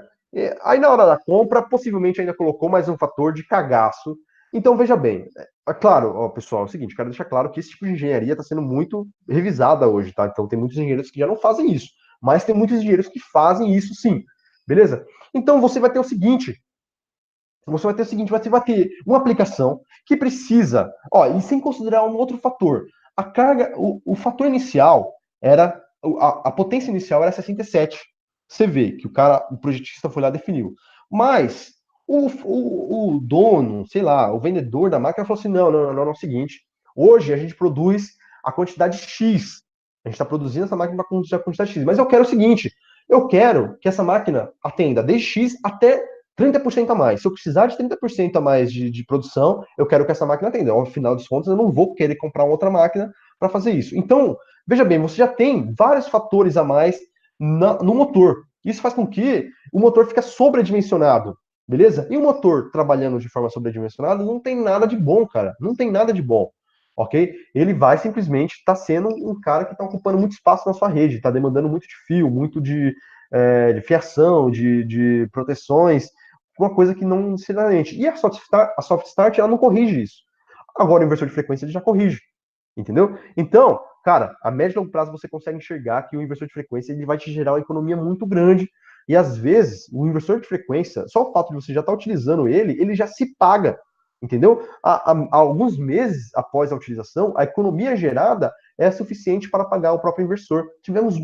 Aí na hora da compra, possivelmente ainda colocou mais um fator de cagaço. Então veja bem, claro, ó, pessoal, é o seguinte, quero deixar claro que esse tipo de engenharia está sendo muito revisada hoje, tá? Então tem muitos engenheiros que já não fazem isso, mas tem muitos engenheiros que fazem isso sim, beleza? Então você vai ter uma aplicação que precisa, e sem considerar um outro fator, a carga, o fator inicial era, a potência inicial era 67 CV, que o projetista foi lá e definiu. Mas o dono, sei lá, o vendedor da máquina falou assim, não, não, não, não, é o seguinte, hoje a gente produz a quantidade X, a gente está produzindo essa máquina para a quantidade X, mas eu quero o seguinte, eu quero que essa máquina atenda desde X até 30% a mais. Se eu precisar de 30% a mais de produção, eu quero que essa máquina atenda. Ao final dos contos, eu não vou querer comprar outra máquina para fazer isso. Então, veja bem, você já tem vários fatores a mais no motor. Isso faz com que o motor fique sobredimensionado, beleza? E o motor trabalhando de forma sobredimensionada não tem nada de bom, cara. Não tem nada de bom, ok? Ele vai simplesmente estar sendo um cara que está ocupando muito espaço na sua rede, está demandando muito de fio, muito de fiação, de proteções, uma coisa que não necessariamente. E a soft start ela não corrige isso. Agora o inversor de frequência ele já corrige, entendeu? Então, cara, a médio e longo prazo você consegue enxergar que o inversor de frequência ele vai te gerar uma economia muito grande. E às vezes, o inversor de frequência, só o fato de você já estar utilizando ele já se paga, entendeu? Há alguns meses após a utilização, a economia gerada é suficiente para pagar o próprio inversor. Temos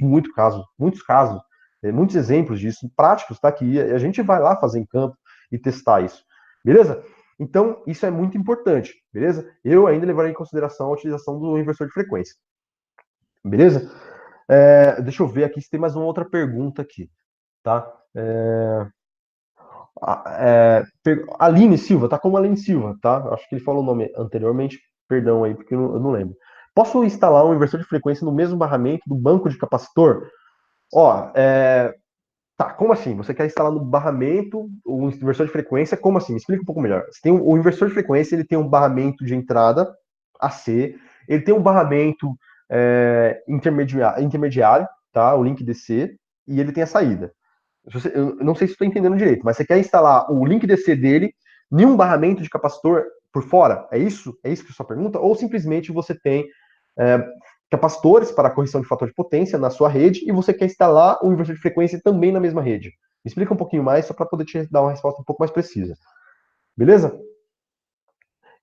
muitos casos, muitos exemplos disso, práticos, tá? Que a gente vai lá fazer em campo e testar isso, beleza? Então, isso é muito importante, beleza? Eu ainda levarei em consideração a utilização do inversor de frequência, beleza? Deixa eu ver aqui se tem mais uma outra pergunta aqui, tá? Aline Silva, tá como Aline Silva, tá? Acho que ele falou o nome anteriormente, perdão aí, porque eu não lembro. Posso instalar um inversor de frequência no mesmo barramento do banco de capacitor? Ó, tá, como assim? Você quer instalar no barramento o inversor de frequência? Como assim? Me explica um pouco melhor. Você tem o inversor de frequência, ele tem um barramento de entrada AC, ele tem um barramento intermediário, tá? O link DC, e ele tem a saída. eu não sei se estou entendendo direito, mas você quer instalar o link DC dele em um barramento de capacitor por fora? É isso? É isso que é a sua pergunta? Ou simplesmente você tem é, capacitores para correção de fator de potência na sua rede e você quer instalar o inversor de frequência também na mesma rede? Me explica um pouquinho mais, só para poder te dar uma resposta um pouco mais precisa. Beleza?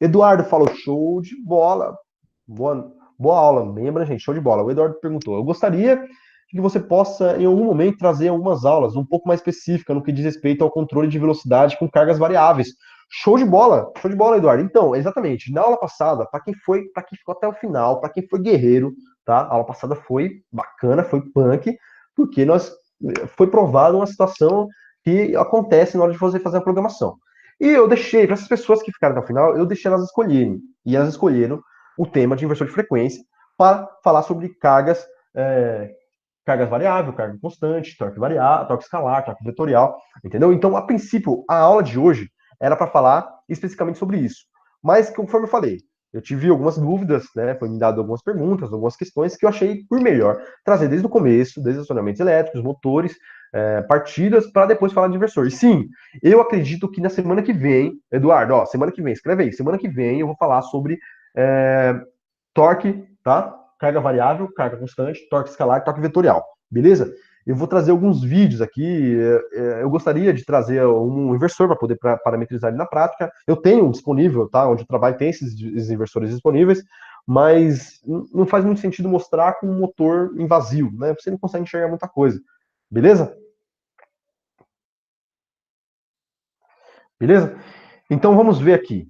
Eduardo falou, show de bola. Boa aula, lembra, gente? Show de bola. O Eduardo perguntou: eu gostaria que você possa, em algum momento, trazer algumas aulas um pouco mais específicas no que diz respeito ao controle de velocidade com cargas variáveis. Show de bola, Eduardo. Então, exatamente. Na aula passada, para quem ficou até o final, para quem foi guerreiro, tá? A aula passada foi bacana, foi punk, porque nós foi provado uma situação que acontece na hora de você fazer a programação. E eu deixei, para essas pessoas que ficaram até o final, eu deixei elas escolherem. E elas escolheram o tema de inversor de frequência para falar sobre cargas variáveis, carga constante, torque variável, torque escalar, torque vetorial, entendeu? Então, a princípio, a aula de hoje era para falar especificamente sobre isso. Mas, conforme eu falei, eu tive algumas dúvidas, né? Foi me dado algumas perguntas, algumas questões que eu achei por melhor trazer desde o começo, desde os acionamentos elétricos, motores, partidas, para depois falar de inversor. E sim, eu acredito que na semana que vem, Eduardo, ó, semana que vem, escreve aí, semana que vem eu vou falar sobre é, torque, tá? Carga variável, carga constante, torque escalar, torque vetorial, beleza? Eu vou trazer alguns vídeos aqui. Eu gostaria de trazer um inversor para poder parametrizar ele na prática. Eu tenho disponível, tá? Onde eu trabalho tem esses inversores disponíveis, mas não faz muito sentido mostrar com um motor em vazio, né? Você não consegue enxergar muita coisa, beleza? Beleza? Então vamos ver aqui.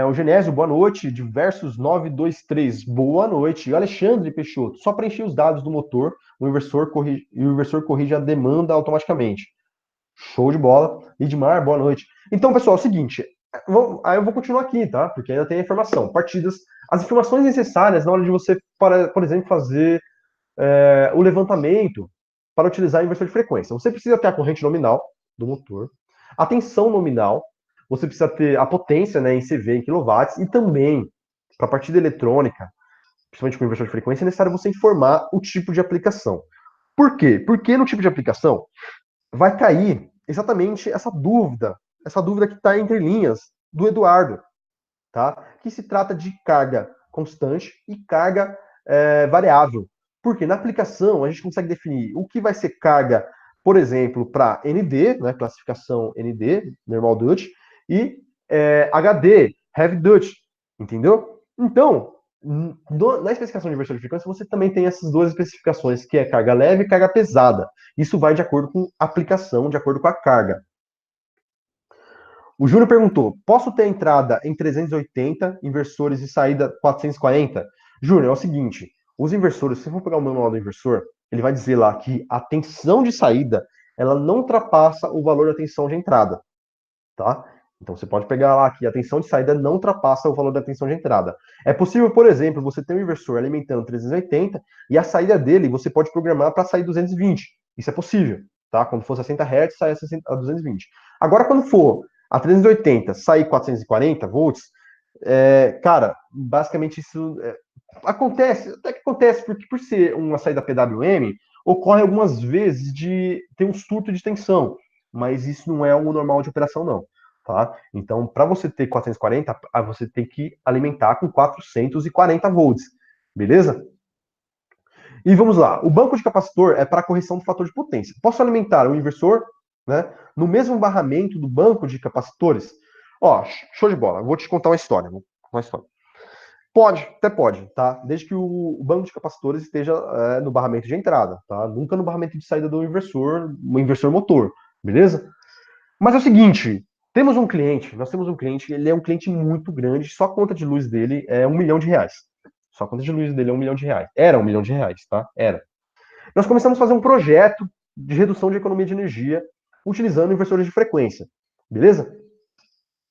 O Genésio, boa noite. Diversos 923, boa noite. E o Alexandre Peixoto, só preencher os dados do motor, o inversor corrige a demanda automaticamente. Show de bola. Edmar, boa noite. Então, pessoal, é o seguinte. Aí eu vou continuar aqui, tá? Porque ainda tem a informação. Partidas, as informações necessárias na hora de você, por exemplo, fazer o levantamento para utilizar inversor de frequência. Você precisa ter a corrente nominal do motor, a tensão nominal, você precisa ter a potência, né, em CV, em quilowatts, e também, para a partida eletrônica, principalmente com inversor de frequência, é necessário você informar o tipo de aplicação. Por quê? Porque no tipo de aplicação vai cair exatamente essa dúvida que está entre linhas do Eduardo, tá? Que se trata de carga constante e carga variável. Porque na aplicação a gente consegue definir o que vai ser carga, por exemplo, para ND, né, classificação ND, normal Dutch, e HD, heavy Dutch, entendeu? Então, na especificação de inversor de frequência, você também tem essas duas especificações, que é carga leve e carga pesada. Isso vai de acordo com a aplicação, de acordo com a carga. O Júnior perguntou: posso ter entrada em 380, inversores e saída 440? Júnior, é o seguinte: os inversores, se você for pegar o manual do inversor, ele vai dizer lá que a tensão de saída ela não ultrapassa o valor da tensão de entrada, tá? Então você pode pegar lá que a tensão de saída não ultrapassa o valor da tensão de entrada. É possível, por exemplo, você ter um inversor alimentando 380 e a saída dele você pode programar para sair 220. Isso é possível, tá? Quando for 60 Hz, sai a 220. Agora, quando for a 380, sair 440 volts, cara, basicamente isso acontece, até que acontece, porque por ser uma saída PWM, ocorre algumas vezes de ter um surto de tensão, mas isso não é o normal de operação, não. Tá? Então, para você ter 440, você tem que alimentar com 440 volts, beleza? E vamos lá, o banco de capacitor é para correção do fator de potência. Posso alimentar o inversor, né, no mesmo barramento do banco de capacitores? Ó, show de bola. Vou te contar uma história. Vou contar uma história. Pode, até pode, tá? Desde que o banco de capacitores esteja no barramento de entrada, tá? Nunca no barramento de saída do inversor, um inversor motor, beleza? Mas é o seguinte, nós temos um cliente, ele é um cliente muito grande, só a conta de luz dele é R$ 1 milhão. Só a conta de luz dele é R$ 1 milhão. Era R$ 1 milhão, tá? Era. Nós começamos a fazer um projeto de redução de economia de energia utilizando inversores de frequência, beleza?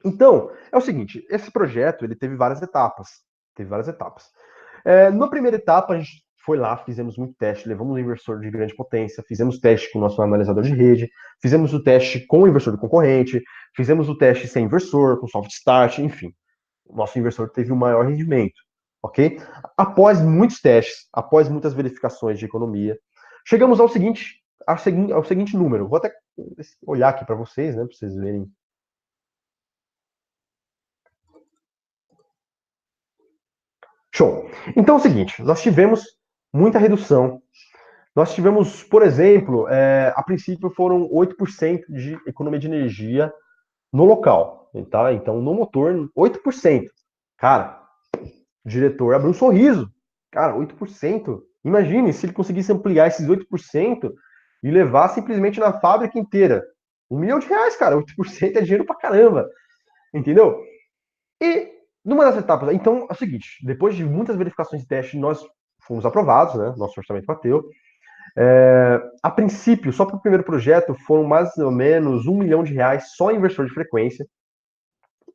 Então, é o seguinte, esse projeto ele teve várias etapas. Teve várias etapas. Na primeira etapa, a gente foi lá, fizemos muito teste, levamos um inversor de grande potência, fizemos teste com o nosso analisador de rede, fizemos o teste com o inversor do concorrente, fizemos o teste sem inversor, com soft start, enfim. O nosso inversor teve o maior rendimento, ok? Após muitos testes, após muitas verificações de economia, chegamos ao seguinte número. Vou até olhar aqui para vocês, né, para vocês verem. Show. Então é o seguinte, nós tivemos muita redução. Nós tivemos, por exemplo, a princípio foram 8% de economia de energia no local, tá? Então, no motor, 8%. Cara, o diretor abriu um sorriso. Cara, 8%. Imagine se ele conseguisse ampliar esses 8% e levar simplesmente na fábrica inteira. R$ 1 milhão, cara. 8% é dinheiro pra caramba. Entendeu? E numa das etapas, então é o seguinte: depois de muitas verificações de teste, nós fomos aprovados, né? Nosso orçamento bateu. A princípio, só para o primeiro projeto, foram mais ou menos R$ 1 milhão só em inversor de frequência.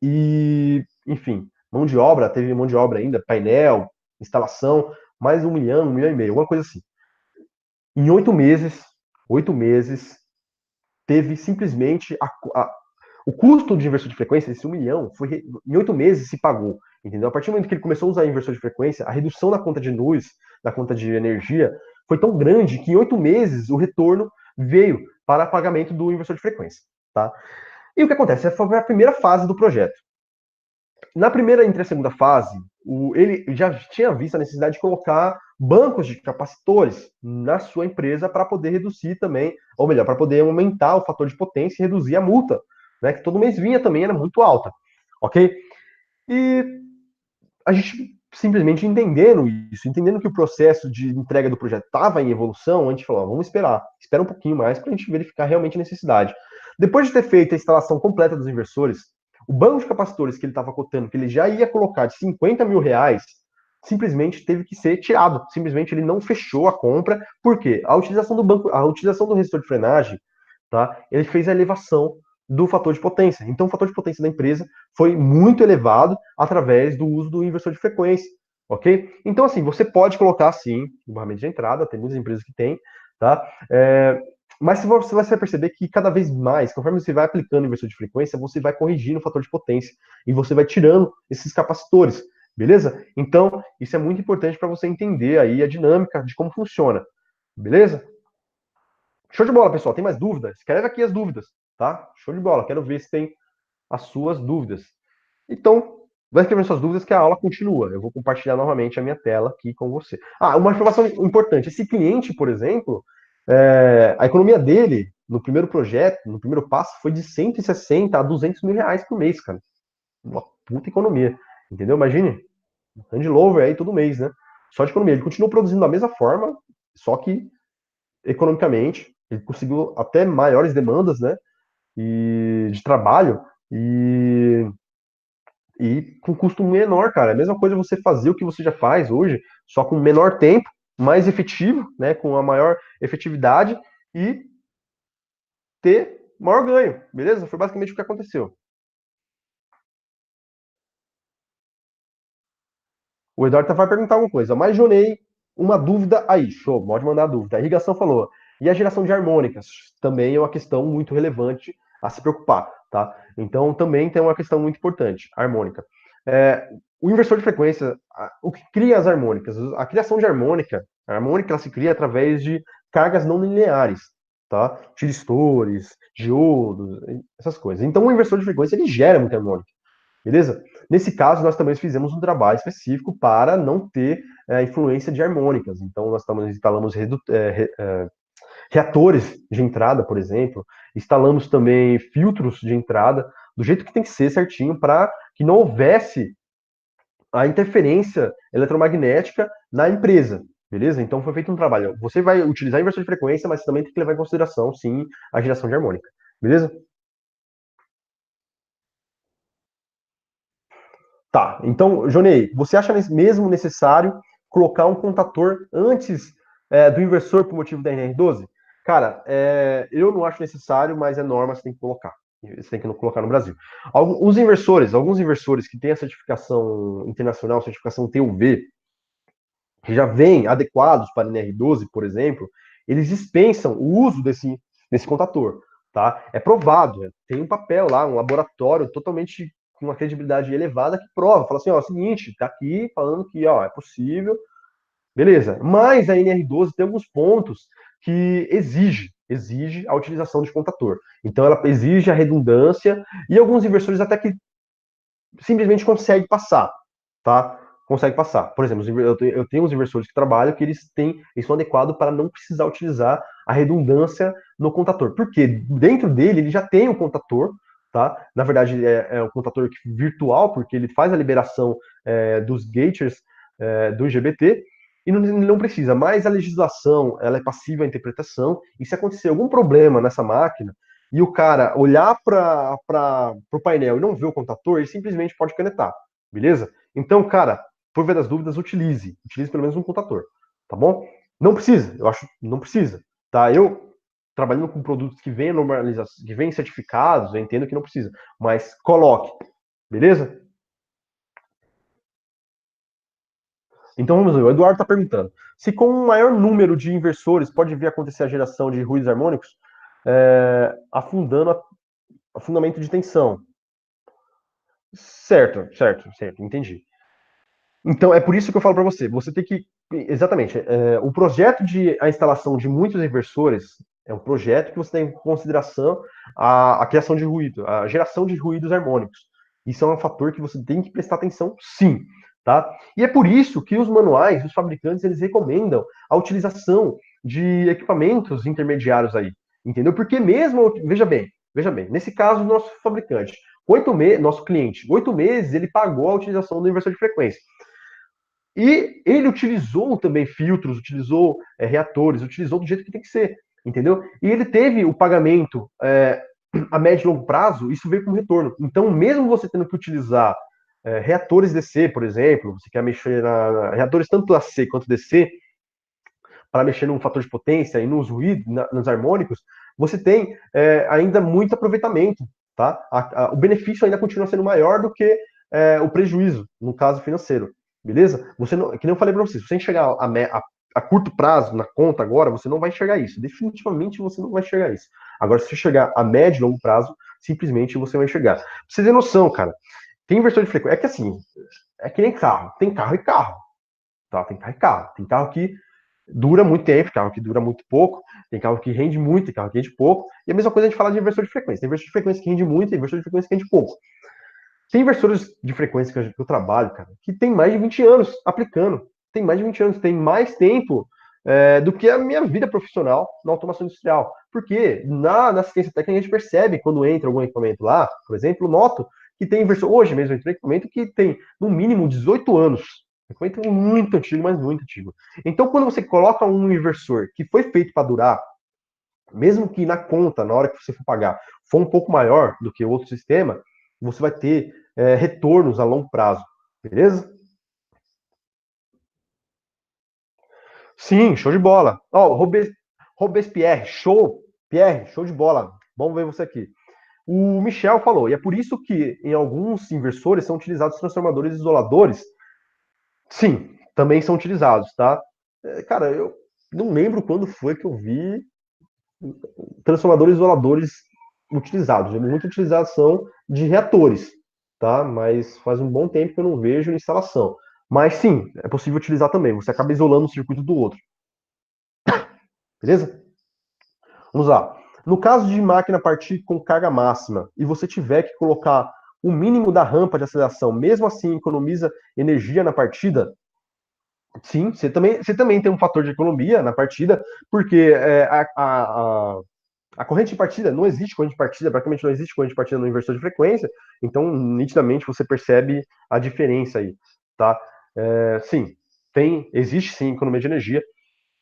E, enfim, mão de obra, teve mão de obra ainda, painel, instalação, mais 1 milhão, 1 milhão e meio, alguma coisa assim. Em 8 meses, teve simplesmente o custo de inversor de frequência, esse 1 milhão, em 8 meses se pagou. Entendeu? A partir do momento que ele começou a usar inversor de frequência, a redução na conta de luz, na conta de energia, foi tão grande que em 8 meses o retorno veio para pagamento do inversor de frequência. Tá? E o que acontece? Essa foi a primeira fase do projeto. Na primeira entre a segunda fase, ele já tinha visto a necessidade de colocar bancos de capacitores na sua empresa para poder reduzir também, ou melhor, para poder aumentar o fator de potência e reduzir a multa, né, que todo mês vinha também, era muito alta, ok? E a gente simplesmente entendendo isso, entendendo que o processo de entrega do projeto estava em evolução, a gente falou, vamos esperar, espera um pouquinho mais para a gente verificar realmente a necessidade. Depois de ter feito a instalação completa dos inversores, o banco de capacitores que ele estava cotando, que ele já ia colocar de R$ 50 mil, simplesmente teve que ser tirado. Simplesmente ele não fechou a compra. Por quê? A utilização do banco, a utilização do resistor de frenagem, tá? Ele fez a elevação do fator de potência. Então, o fator de potência da empresa foi muito elevado através do uso do inversor de frequência, ok? Então, assim, você pode colocar, sim, no barramento de entrada, tem muitas empresas que têm, tá? Mas você vai perceber que cada vez mais, conforme você vai aplicando o inversor de frequência, você vai corrigindo o fator de potência e você vai tirando esses capacitores, beleza? Então, isso é muito importante para você entender aí a dinâmica de como funciona, beleza? Show de bola, pessoal. Tem mais dúvidas? Escreve aqui as dúvidas, tá? Show de bola. Quero ver se tem as suas dúvidas. Então, vai escrevendo suas dúvidas que a aula continua. Eu vou compartilhar novamente a minha tela aqui com você. Ah, uma informação importante. Esse cliente, por exemplo, a economia dele, no primeiro projeto, no primeiro passo, foi de 160 a R$ 200 mil por mês, cara. Uma puta economia. Entendeu? Imagine. Hand Lover aí todo mês, né? Só de economia. Ele continua produzindo da mesma forma, só que economicamente ele conseguiu até maiores demandas, né? E de trabalho e com custo menor, cara. É a mesma coisa você fazer o que você já faz hoje, só com menor tempo, mais efetivo, né? Com a maior efetividade e ter maior ganho, beleza? Foi basicamente o que aconteceu. O Eduardo vai perguntar alguma coisa, mas Jonei, uma dúvida aí, show, pode mandar a dúvida. A irrigação falou, e a geração de harmônicas? Também é uma questão muito relevante a se preocupar, tá? Então também tem uma questão muito importante, a harmônica. O inversor de frequência, o que cria as harmônicas? A criação de harmônica, a harmônica ela se cria através de cargas não lineares, tá? Tiristores, diodos, essas coisas. Então o inversor de frequência ele gera muita harmônica. Beleza? Nesse caso, nós também fizemos um trabalho específico para não ter influência de harmônicas. Então, nós instalamos reatores de entrada, por exemplo, instalamos também filtros de entrada, do jeito que tem que ser certinho, para que não houvesse a interferência eletromagnética na empresa. Beleza? Então, foi feito um trabalho. Você vai utilizar inversor de frequência, mas também tem que levar em consideração, sim, a geração de harmônica. Beleza? Tá, então, Jonei, você acha mesmo necessário colocar um contator antes do inversor por motivo da NR12? Cara, eu não acho necessário, mas é norma, você tem que colocar. Você tem que colocar no Brasil. Alguns inversores que têm a certificação internacional, certificação TUV, que já vêm adequados para NR12, por exemplo, eles dispensam o uso desse contator. Tá? É provado, tem um papel lá, um laboratório totalmente com uma credibilidade elevada que prova, fala assim, ó, é o seguinte, tá aqui falando que, ó, é possível, beleza. Mas a NR12 tem alguns pontos que exige, exige a utilização de contator. Então ela exige a redundância e alguns inversores até que simplesmente conseguem passar, tá? Consegue passar. Por exemplo, eu tenho uns inversores que trabalham que eles são adequados para não precisar utilizar a redundância no contador. Porque dentro dele ele já tem um contador, tá? Na verdade é um contador virtual, porque ele faz a liberação dos gators do IGBT e não precisa. Mas a legislação ela é passível à interpretação e se acontecer algum problema nessa máquina e o cara olhar para o painel e não ver o contador, ele simplesmente pode canetar, beleza? Então, cara, por via das dúvidas, utilize pelo menos um contador, tá bom? Não precisa, eu acho, não precisa, tá? Eu trabalhando com produtos que vêm normalizados, que vêm certificados, eu entendo que não precisa, mas coloque, beleza? Então vamos ver, o Eduardo está perguntando: se com um maior número de inversores pode vir a acontecer a geração de ruídos harmônicos, afundando a fundamento de tensão. Certo, entendi. Então, é por isso que eu falo para você. Você tem que. Exatamente. O projeto de a instalação de muitos inversores é um projeto que você tem em consideração a criação de ruído, a geração de ruídos harmônicos. Isso é um fator que você tem que prestar atenção, sim. Tá? E é por isso que os manuais, os fabricantes, eles recomendam a utilização de equipamentos intermediários aí. Entendeu? Porque mesmo, veja bem, nesse caso, nosso fabricante, 8 meses, nosso cliente, 8 meses, ele pagou a utilização do inversor de frequência. E ele utilizou também filtros, utilizou reatores, utilizou do jeito que tem que ser, entendeu? E ele teve o pagamento a médio e longo prazo, isso veio como retorno. Então, mesmo você tendo que utilizar reatores DC, por exemplo, você quer mexer reatores tanto AC quanto DC, para mexer no fator de potência e nos ruídos, nos harmônicos, você tem ainda muito aproveitamento, tá? O benefício ainda continua sendo maior do que o prejuízo, no caso financeiro, beleza? Você não, que nem eu falei para você, se você enxergar a curto prazo na conta agora, você não vai enxergar isso. Definitivamente você não vai enxergar isso. Agora, se você chegar a médio e longo prazo, simplesmente você vai enxergar. Pra você ter noção, cara, tem inversor de frequência. É que assim, é que nem carro. Tem carro e carro. Tá? Tem carro e carro. Tem carro que dura muito tempo, carro que dura muito pouco, tem carro que rende muito, tem carro que rende pouco, e a mesma coisa a gente fala de inversor de frequência. Tem inversor de frequência que rende muito, tem inversor de frequência que rende pouco. Tem inversores de frequência que eu trabalho, cara, que tem mais de 20 anos aplicando, tem mais de 20 anos, tem mais tempo do que a minha vida profissional na automação industrial. Porque na assistência técnica a gente percebe quando entra algum equipamento lá, por exemplo, noto que tem inversor, hoje mesmo entrou equipamento que tem no mínimo 18 anos. Equipamento muito antigo, mas muito antigo. Então, quando você coloca um inversor que foi feito para durar, mesmo que na conta, na hora que você for pagar, for um pouco maior do que o outro sistema, você vai ter retornos a longo prazo. Beleza? Sim, show de bola. Ó, Robespierre, show. Pierre, show de bola. Vamos ver você aqui. O Michel falou, e é por isso que em alguns inversores são utilizados transformadores isoladores. Sim, também são utilizados, tá? Cara, eu não lembro quando foi que eu vi transformadores isoladores utilizados. É muita utilização de reatores, tá? Mas faz um bom tempo que eu não vejo instalação. Mas sim, é possível utilizar também. Você acaba isolando o circuito do outro. Beleza? Vamos lá. No caso de máquina partir com carga máxima e você tiver que colocar o mínimo da rampa de aceleração, mesmo assim economiza energia na partida, sim, você também tem um fator de economia na partida, porque a corrente de partida, não existe corrente de partida, praticamente não existe corrente de partida no inversor de frequência, então nitidamente você percebe a diferença aí, tá? Sim, existe sim economia de energia,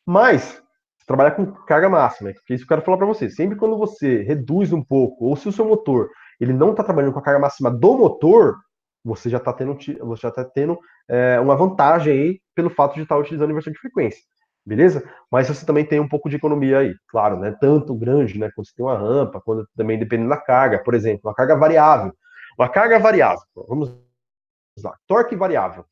mas trabalhar com carga máxima, que é isso que eu quero falar para você. Sempre quando você reduz um pouco, ou se o seu motor ele não está trabalhando com a carga máxima do motor, você já tá tendo uma vantagem aí pelo fato de estar utilizando inversor de frequência. Beleza? Mas você também tem um pouco de economia aí, claro, né? Tanto grande, né? Quando você tem uma rampa, quando também dependendo da carga, por exemplo, uma carga variável. Uma carga variável, vamos lá, torque variável.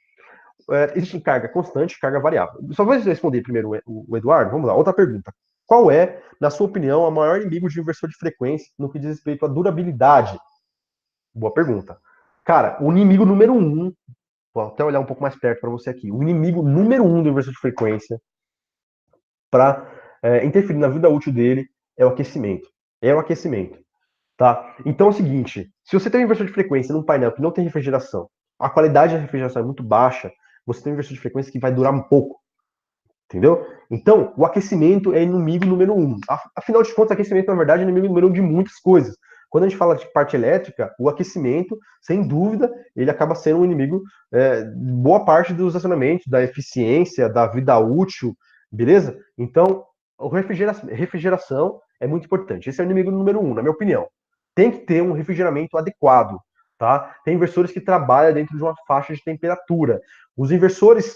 Existe carga constante e carga variável. Só vou responder primeiro o Eduardo. Vamos lá, outra pergunta. Qual é, na sua opinião, o maior inimigo de inversor de frequência no que diz respeito à durabilidade? Boa pergunta. Cara, o inimigo número um, vou até olhar um pouco mais perto para você aqui. O inimigo número um do inversor de frequência para interferir na vida útil dele é o aquecimento. É o aquecimento. Tá? Então é o seguinte, se você tem um inversor de frequência num painel que não tem refrigeração, a qualidade da refrigeração é muito baixa, você tem um inversor de frequência que vai durar um pouco, entendeu? Então, o aquecimento é inimigo número um. Afinal de contas, o aquecimento, na verdade, é inimigo número um de muitas coisas. Quando a gente fala de parte elétrica, o aquecimento, sem dúvida, ele acaba sendo um inimigo de boa parte dos acionamentos, da eficiência, da vida útil, beleza? Então, a refrigeração é muito importante. Esse é o inimigo número um, na minha opinião. Tem que ter um refrigeramento adequado, tá? Tem inversores que trabalham dentro de uma faixa de temperatura. Os inversores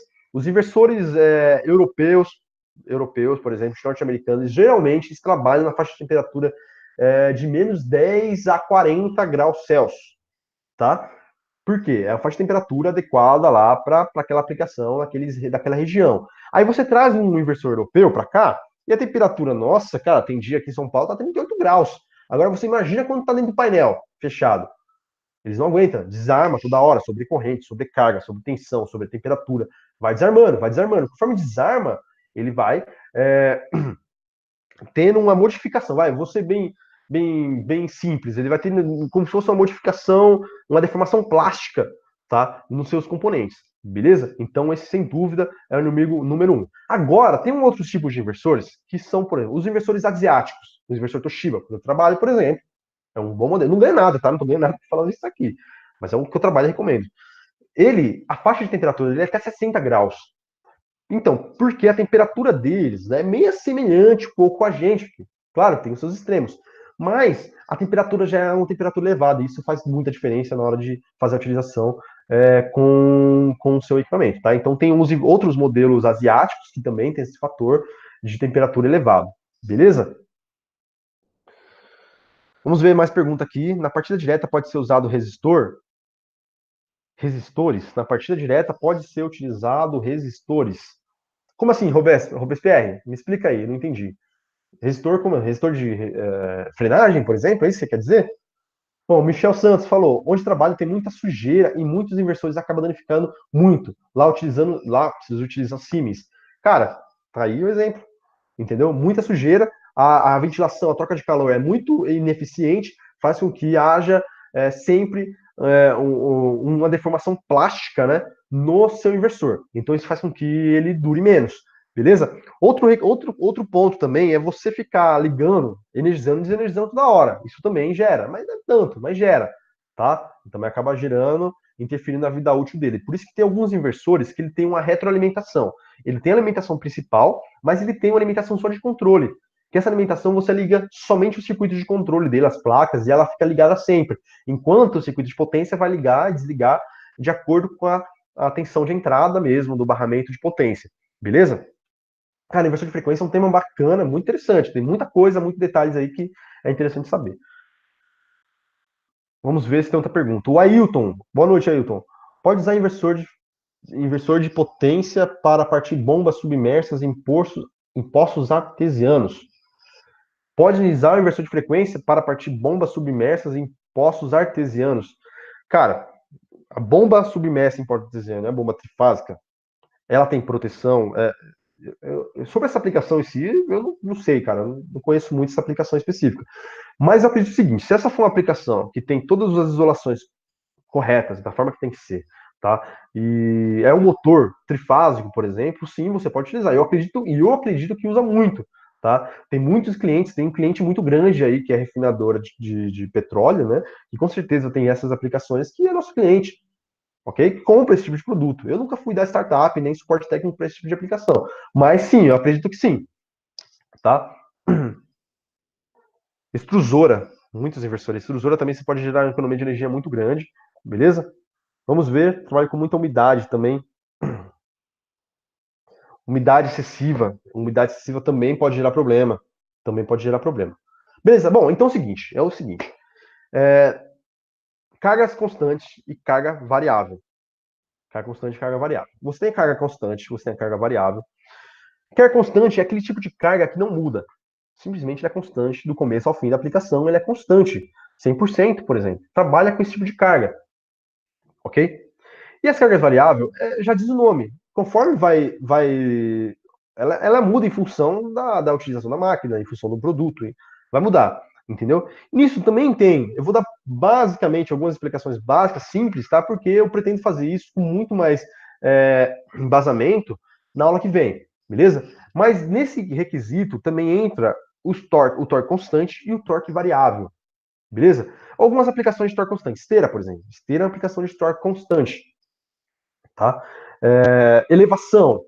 europeus, por exemplo, norte-americanos, geralmente eles trabalham na faixa de temperatura de menos 10 a 40 graus Celsius, tá? Por quê? É a faixa de temperatura adequada lá para aquela aplicação daquela região. Aí você traz um inversor europeu para cá, e a temperatura nossa, cara, tem dia aqui em São Paulo, tá 38 graus. Agora você imagina quando tá dentro do painel fechado. Eles não aguentam, desarma toda hora, sobre corrente, sobre carga, sobre tensão, sobre temperatura. Vai desarmando, vai desarmando. Conforme desarma, ele vai tendo uma modificação. Vou ser bem simples. Ele vai tendo como se fosse uma modificação, uma deformação plástica, tá? Nos seus componentes. Beleza? Então, esse, sem dúvida, é o inimigo número um. Agora, tem um outros tipos de inversores, que são, por exemplo, os inversores asiáticos. O inversor Toshiba, quando eu trabalho, por exemplo, é um bom modelo. Não ganha nada, tá? Não tô ganhando nada falando isso aqui. Mas é o que eu trabalho e recomendo. A faixa de temperatura dele é até 60 graus. Então, porque a temperatura deles é meio semelhante um pouco a gente. Claro, tem os seus extremos. Mas a temperatura já é uma temperatura elevada. E isso faz muita diferença na hora de fazer a utilização com o seu equipamento. Tá? Então, tem outros modelos asiáticos que também tem esse fator de temperatura elevado. Beleza? Vamos ver mais pergunta aqui. Na partida direta pode ser usado resistor? Resistores? Na partida direta pode ser utilizado resistores. Como assim, Robespierre? Me explica aí, não entendi. Resistor como? Resistor de frenagem, por exemplo? É isso que você quer dizer? Bom, o Michel Santos falou, onde trabalho tem muita sujeira e muitos inversores acabam danificando muito. Lá precisa utilizar sims. Cara, tá aí o exemplo. Entendeu? Muita sujeira, a ventilação, a troca de calor é muito ineficiente, faz com que haja sempre uma deformação plástica, né, no seu inversor. Então isso faz com que ele dure menos. Beleza? Outro ponto também é você ficar ligando, energizando e desenergizando toda hora. Isso também gera, mas não é tanto, mas gera. Tá? Também acaba gerando, interferindo na vida útil dele. Por isso que tem alguns inversores que ele tem uma retroalimentação. Ele tem a alimentação principal, mas ele tem uma alimentação só de controle. Que essa alimentação você liga somente o circuito de controle dele, as placas, e ela fica ligada sempre. Enquanto o circuito de potência vai ligar e desligar de acordo com a tensão de entrada mesmo, do barramento de potência. Beleza? Cara, inversor de frequência é um tema bacana, muito interessante. Tem muita coisa, muitos detalhes aí que é interessante saber. Vamos ver se tem outra pergunta. O Ailton. Boa noite, Ailton. Pode usar inversor de potência para partir bombas submersas em poços artesianos. Pode usar o inversor de frequência para partir bombas submersas em poços artesianos. Cara, a bomba submersa em poço artesiano, a bomba trifásica, ela tem proteção. Sobre essa aplicação em si, eu não sei, cara. Eu não conheço muito essa aplicação específica. Mas eu acredito o seguinte: se essa for uma aplicação que tem todas as isolações corretas, da forma que tem que ser, tá? E é um motor trifásico, por exemplo, sim, você pode utilizar. Eu acredito que usa muito, tá? Tem muitos clientes, tem um cliente muito grande aí que é refinadora de petróleo, né? E com certeza tem essas aplicações que é nosso cliente, ok? Que compra esse tipo de produto. Eu nunca fui da startup nem suporte técnico para esse tipo de aplicação, mas sim, eu acredito que sim, tá? Extrusora, muitos inversores. Extrusora também você pode gerar uma economia de energia muito grande, beleza? Vamos ver, trabalho com muita umidade também. Umidade excessiva também pode gerar problema. Também pode gerar problema. Beleza, bom, então é o seguinte. Cargas constantes e carga variável. Carga constante e carga variável. Você tem carga constante, você tem carga variável. Carga constante é aquele tipo de carga que não muda. Simplesmente ele é constante do começo ao fim da aplicação, ele é constante. 100%, por exemplo. Trabalha com esse tipo de carga. Ok? E as cargas variáveis, já diz o nome. Conforme ela muda em função da utilização da máquina, em função do produto. Vai mudar, entendeu? Nisso também tem, eu vou dar basicamente algumas explicações básicas, simples, tá? Porque eu pretendo fazer isso com muito mais embasamento na aula que vem, beleza? Mas nesse requisito também entra o torque constante e o torque variável, beleza? Algumas aplicações de torque constante, esteira, por exemplo. Esteira é uma aplicação de torque constante, tá? Elevação,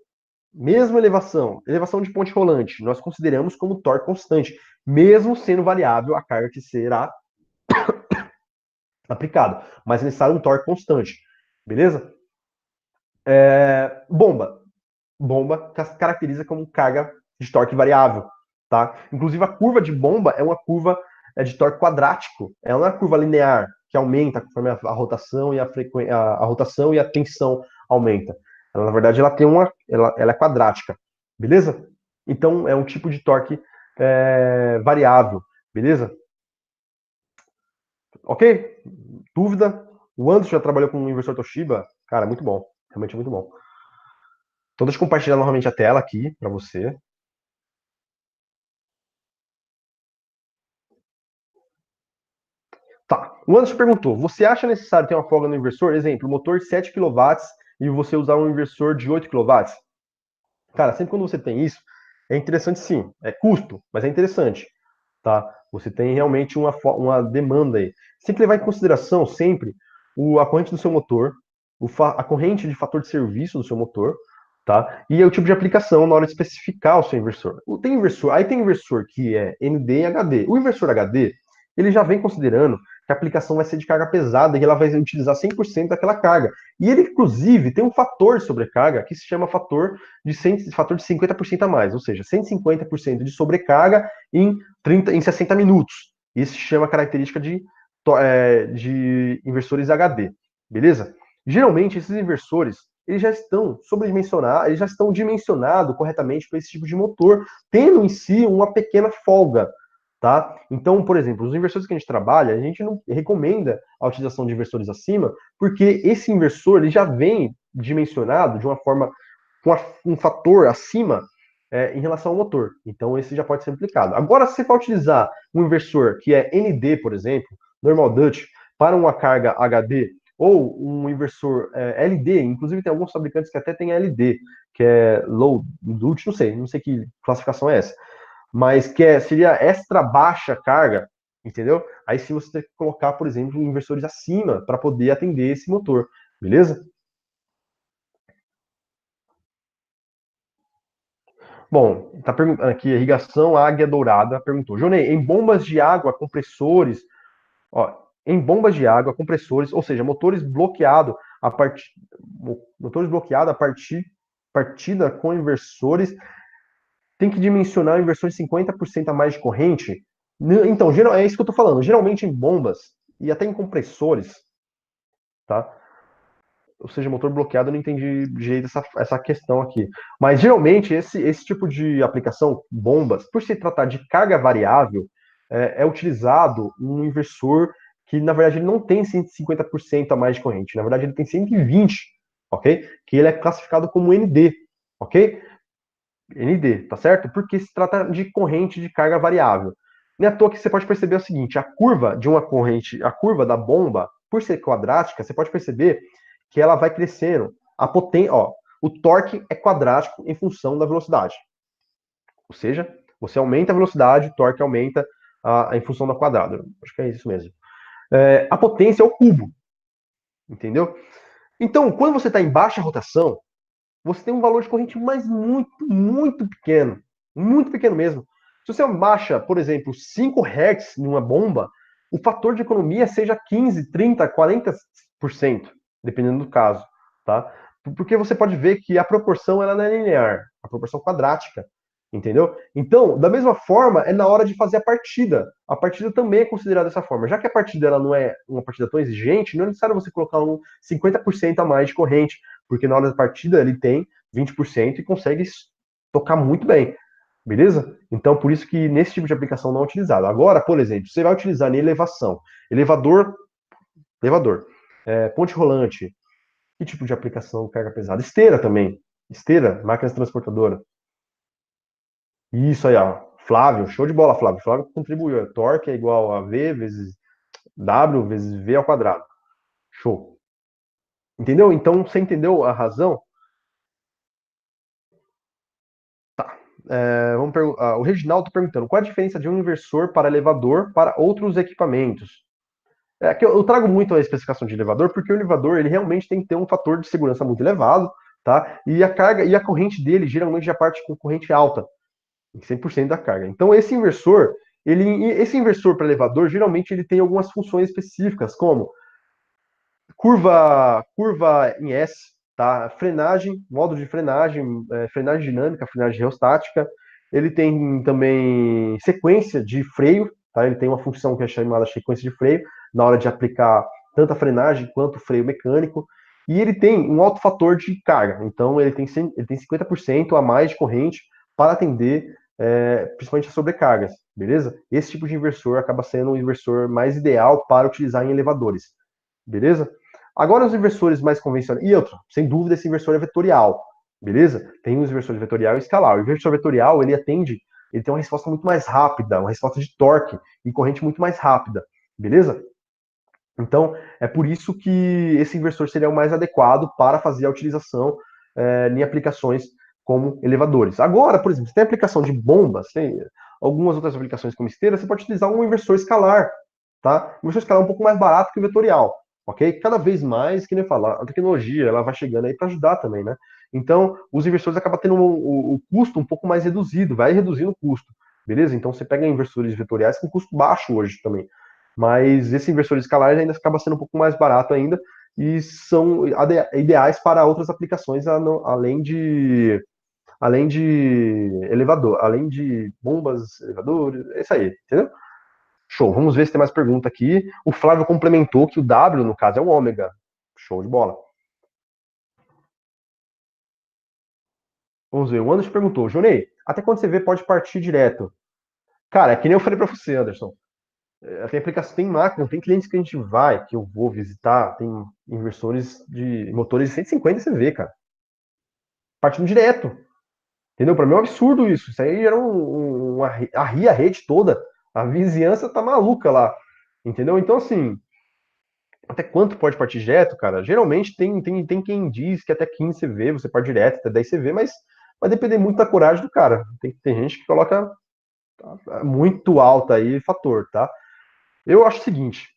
mesma elevação, elevação de ponte rolante, nós consideramos como torque constante, mesmo sendo variável a carga que será aplicada, mas é necessário um torque constante, beleza? Bomba, bomba caracteriza como carga de torque variável, tá? Inclusive a curva de bomba é uma curva de torque quadrático, é uma curva linear que aumenta conforme a rotação e a rotação e a tensão aumenta. Ela, na verdade, ela tem ela é quadrática, beleza? Então é um tipo de torque variável, beleza? Ok? Dúvida? O Anderson já trabalhou com o inversor Toshiba, cara, muito bom, realmente é muito bom. Então deixa eu compartilhar novamente a tela aqui para você. Tá. O Anderson perguntou: você acha necessário ter uma folga no inversor? Exemplo, motor 7 kW e você usar um inversor de 8 kW? Cara, sempre quando você tem isso, é interessante sim. É custo, mas é interessante. Tá? Você tem realmente uma demanda aí. Você tem que levar em consideração sempre a corrente do seu motor, a corrente de fator de serviço do seu motor, tá? E o tipo de aplicação na hora de especificar o seu inversor. Aí tem inversor que é ND e HD. O inversor HD, ele já vem considerando que a aplicação vai ser de carga pesada e ela vai utilizar 100% daquela carga. E ele, inclusive, tem um fator de sobrecarga que se chama fator de 50% a mais, ou seja, 150% de sobrecarga em 60 minutos. Isso se chama característica de inversores HD, beleza? Geralmente, esses inversores eles já estão sobredimensionados, eles já estão dimensionados corretamente para esse tipo de motor, tendo em si uma pequena folga, tá? Então, por exemplo, os inversores que a gente trabalha, a gente não recomenda a utilização de inversores acima, porque esse inversor ele já vem dimensionado de uma forma com um fator acima em relação ao motor. Então, esse já pode ser aplicado. Agora, se você for utilizar um inversor que é ND, por exemplo, Normal Dutch, para uma carga HD, ou um inversor LD, inclusive tem alguns fabricantes que até tem LD, que é Low Dutch, não sei que classificação é essa, mas seria extra baixa carga, entendeu? Aí sim você tem que colocar, por exemplo, inversores acima para poder atender esse motor, beleza? Bom, tá perguntando aqui, irrigação Águia Dourada perguntou. Jonei, em bombas de água, compressores, ó, em bombas de água, compressores, ou seja, motores bloqueados a partir partida com inversores, tem que dimensionar o inversor de 50% a mais de corrente. Então, é isso que eu tô falando. Geralmente em bombas e até em compressores, tá? Ou seja, motor bloqueado, eu não entendi direito essa questão aqui. Mas geralmente esse tipo de aplicação, bombas, por se tratar de carga variável, é utilizado um inversor que, na verdade, ele não tem 150% a mais de corrente. Na verdade, ele tem 120, ok? Que ele é classificado como ND, ok? ND, tá certo? Porque se trata de corrente de carga variável. Não é à toa que você pode perceber o seguinte: a curva de uma corrente, a curva da bomba, por ser quadrática, você pode perceber que ela vai crescendo. O torque é quadrático em função da velocidade. Ou seja, você aumenta a velocidade, o torque aumenta em função da quadrada. Acho que é isso mesmo. A potência é o cubo, entendeu? Então, quando você está em baixa rotação, você tem um valor de corrente mais muito pequeno mesmo. Se você baixa, por exemplo, 5 Hz em uma bomba, o fator de economia seja 15, 30, 40%, dependendo do caso, tá? Porque você pode ver que a proporção ela não é linear, a proporção quadrática, entendeu? Então, da mesma forma, é na hora de fazer a partida. A partida também é considerada dessa forma. Já que a partida ela não é uma partida tão exigente, não é necessário você colocar um 50% a mais de corrente, porque na hora da partida ele tem 20% e consegue tocar muito bem. Beleza? Então, por isso que nesse tipo de aplicação não é utilizado. Agora, por exemplo, você vai utilizar em elevação, elevador, ponte rolante, que tipo de aplicação carga pesada? Esteira também. Esteira, máquinas transportadoras. Isso aí, ó. Flávio, show de bola, Flávio. Flávio contribuiu. Torque é igual a V vezes W vezes V ao quadrado. Show. Entendeu? Então, você entendeu a razão? O Reginaldo está perguntando qual a diferença de um inversor para elevador para outros equipamentos. É que eu trago muito a especificação de elevador porque o elevador ele realmente tem que ter um fator de segurança muito elevado, tá? E a carga e a corrente dele geralmente já parte com corrente alta, em 100% da carga. Então esse inversor para elevador geralmente ele tem algumas funções específicas, como curva em S, tá? Frenagem, modo de frenagem, frenagem dinâmica, frenagem reostática. Ele tem também sequência de freio, tá? Ele tem uma função que é chamada sequência de freio, na hora de aplicar tanto a frenagem quanto o freio mecânico. E ele tem um alto fator de carga, então ele tem 50% a mais de corrente para atender principalmente as sobrecargas, beleza? Esse tipo de inversor acaba sendo um inversor mais ideal para utilizar em elevadores, beleza? Agora os inversores mais convencionais. E outro, sem dúvida, esse inversor é vetorial. Beleza? Tem os inversores vetorial e escalar. O inversor vetorial, ele tem uma resposta muito mais rápida, uma resposta de torque e corrente muito mais rápida. Beleza? Então, é por isso que esse inversor seria o mais adequado para fazer a utilização em aplicações como elevadores. Agora, por exemplo, você tem aplicação de bombas, tem algumas outras aplicações como esteira, você pode utilizar um inversor escalar, tá? O inversor escalar é um pouco mais barato que o vetorial, ok? Cada vez mais, que nem falar, a tecnologia ela vai chegando aí para ajudar também, né? Então, os inversores acabam tendo o custo um pouco mais reduzido, vai reduzindo o custo, beleza? Então, você pega inversores vetoriais com custo baixo hoje também. Mas esse inversor escalar ainda acaba sendo um pouco mais barato ainda e são ideais para outras aplicações além de elevador, além de bombas, elevadores, é isso aí, entendeu? Show. Vamos ver se tem mais pergunta aqui. O Flávio complementou que o W, no caso, é o ômega. Show de bola. Vamos ver. O Anderson perguntou, Jonei, até quando você vê pode partir direto? Cara, é que nem eu falei para você, Anderson. Tem aplicação, tem máquina, tem clientes que a gente vai, que eu vou visitar, tem inversores de motores de 150 CV, cara. Partindo direto. Entendeu? Para mim é um absurdo isso. Isso aí era arria a rede toda. A vizinhança tá maluca lá. Entendeu? Então, assim, até quanto pode partir direto, cara? Geralmente tem quem diz que até 15 CV você parte direto, até 10 CV, mas vai depender muito da coragem do cara. Tem gente que coloca muito alta aí fator, tá? Eu acho o seguinte,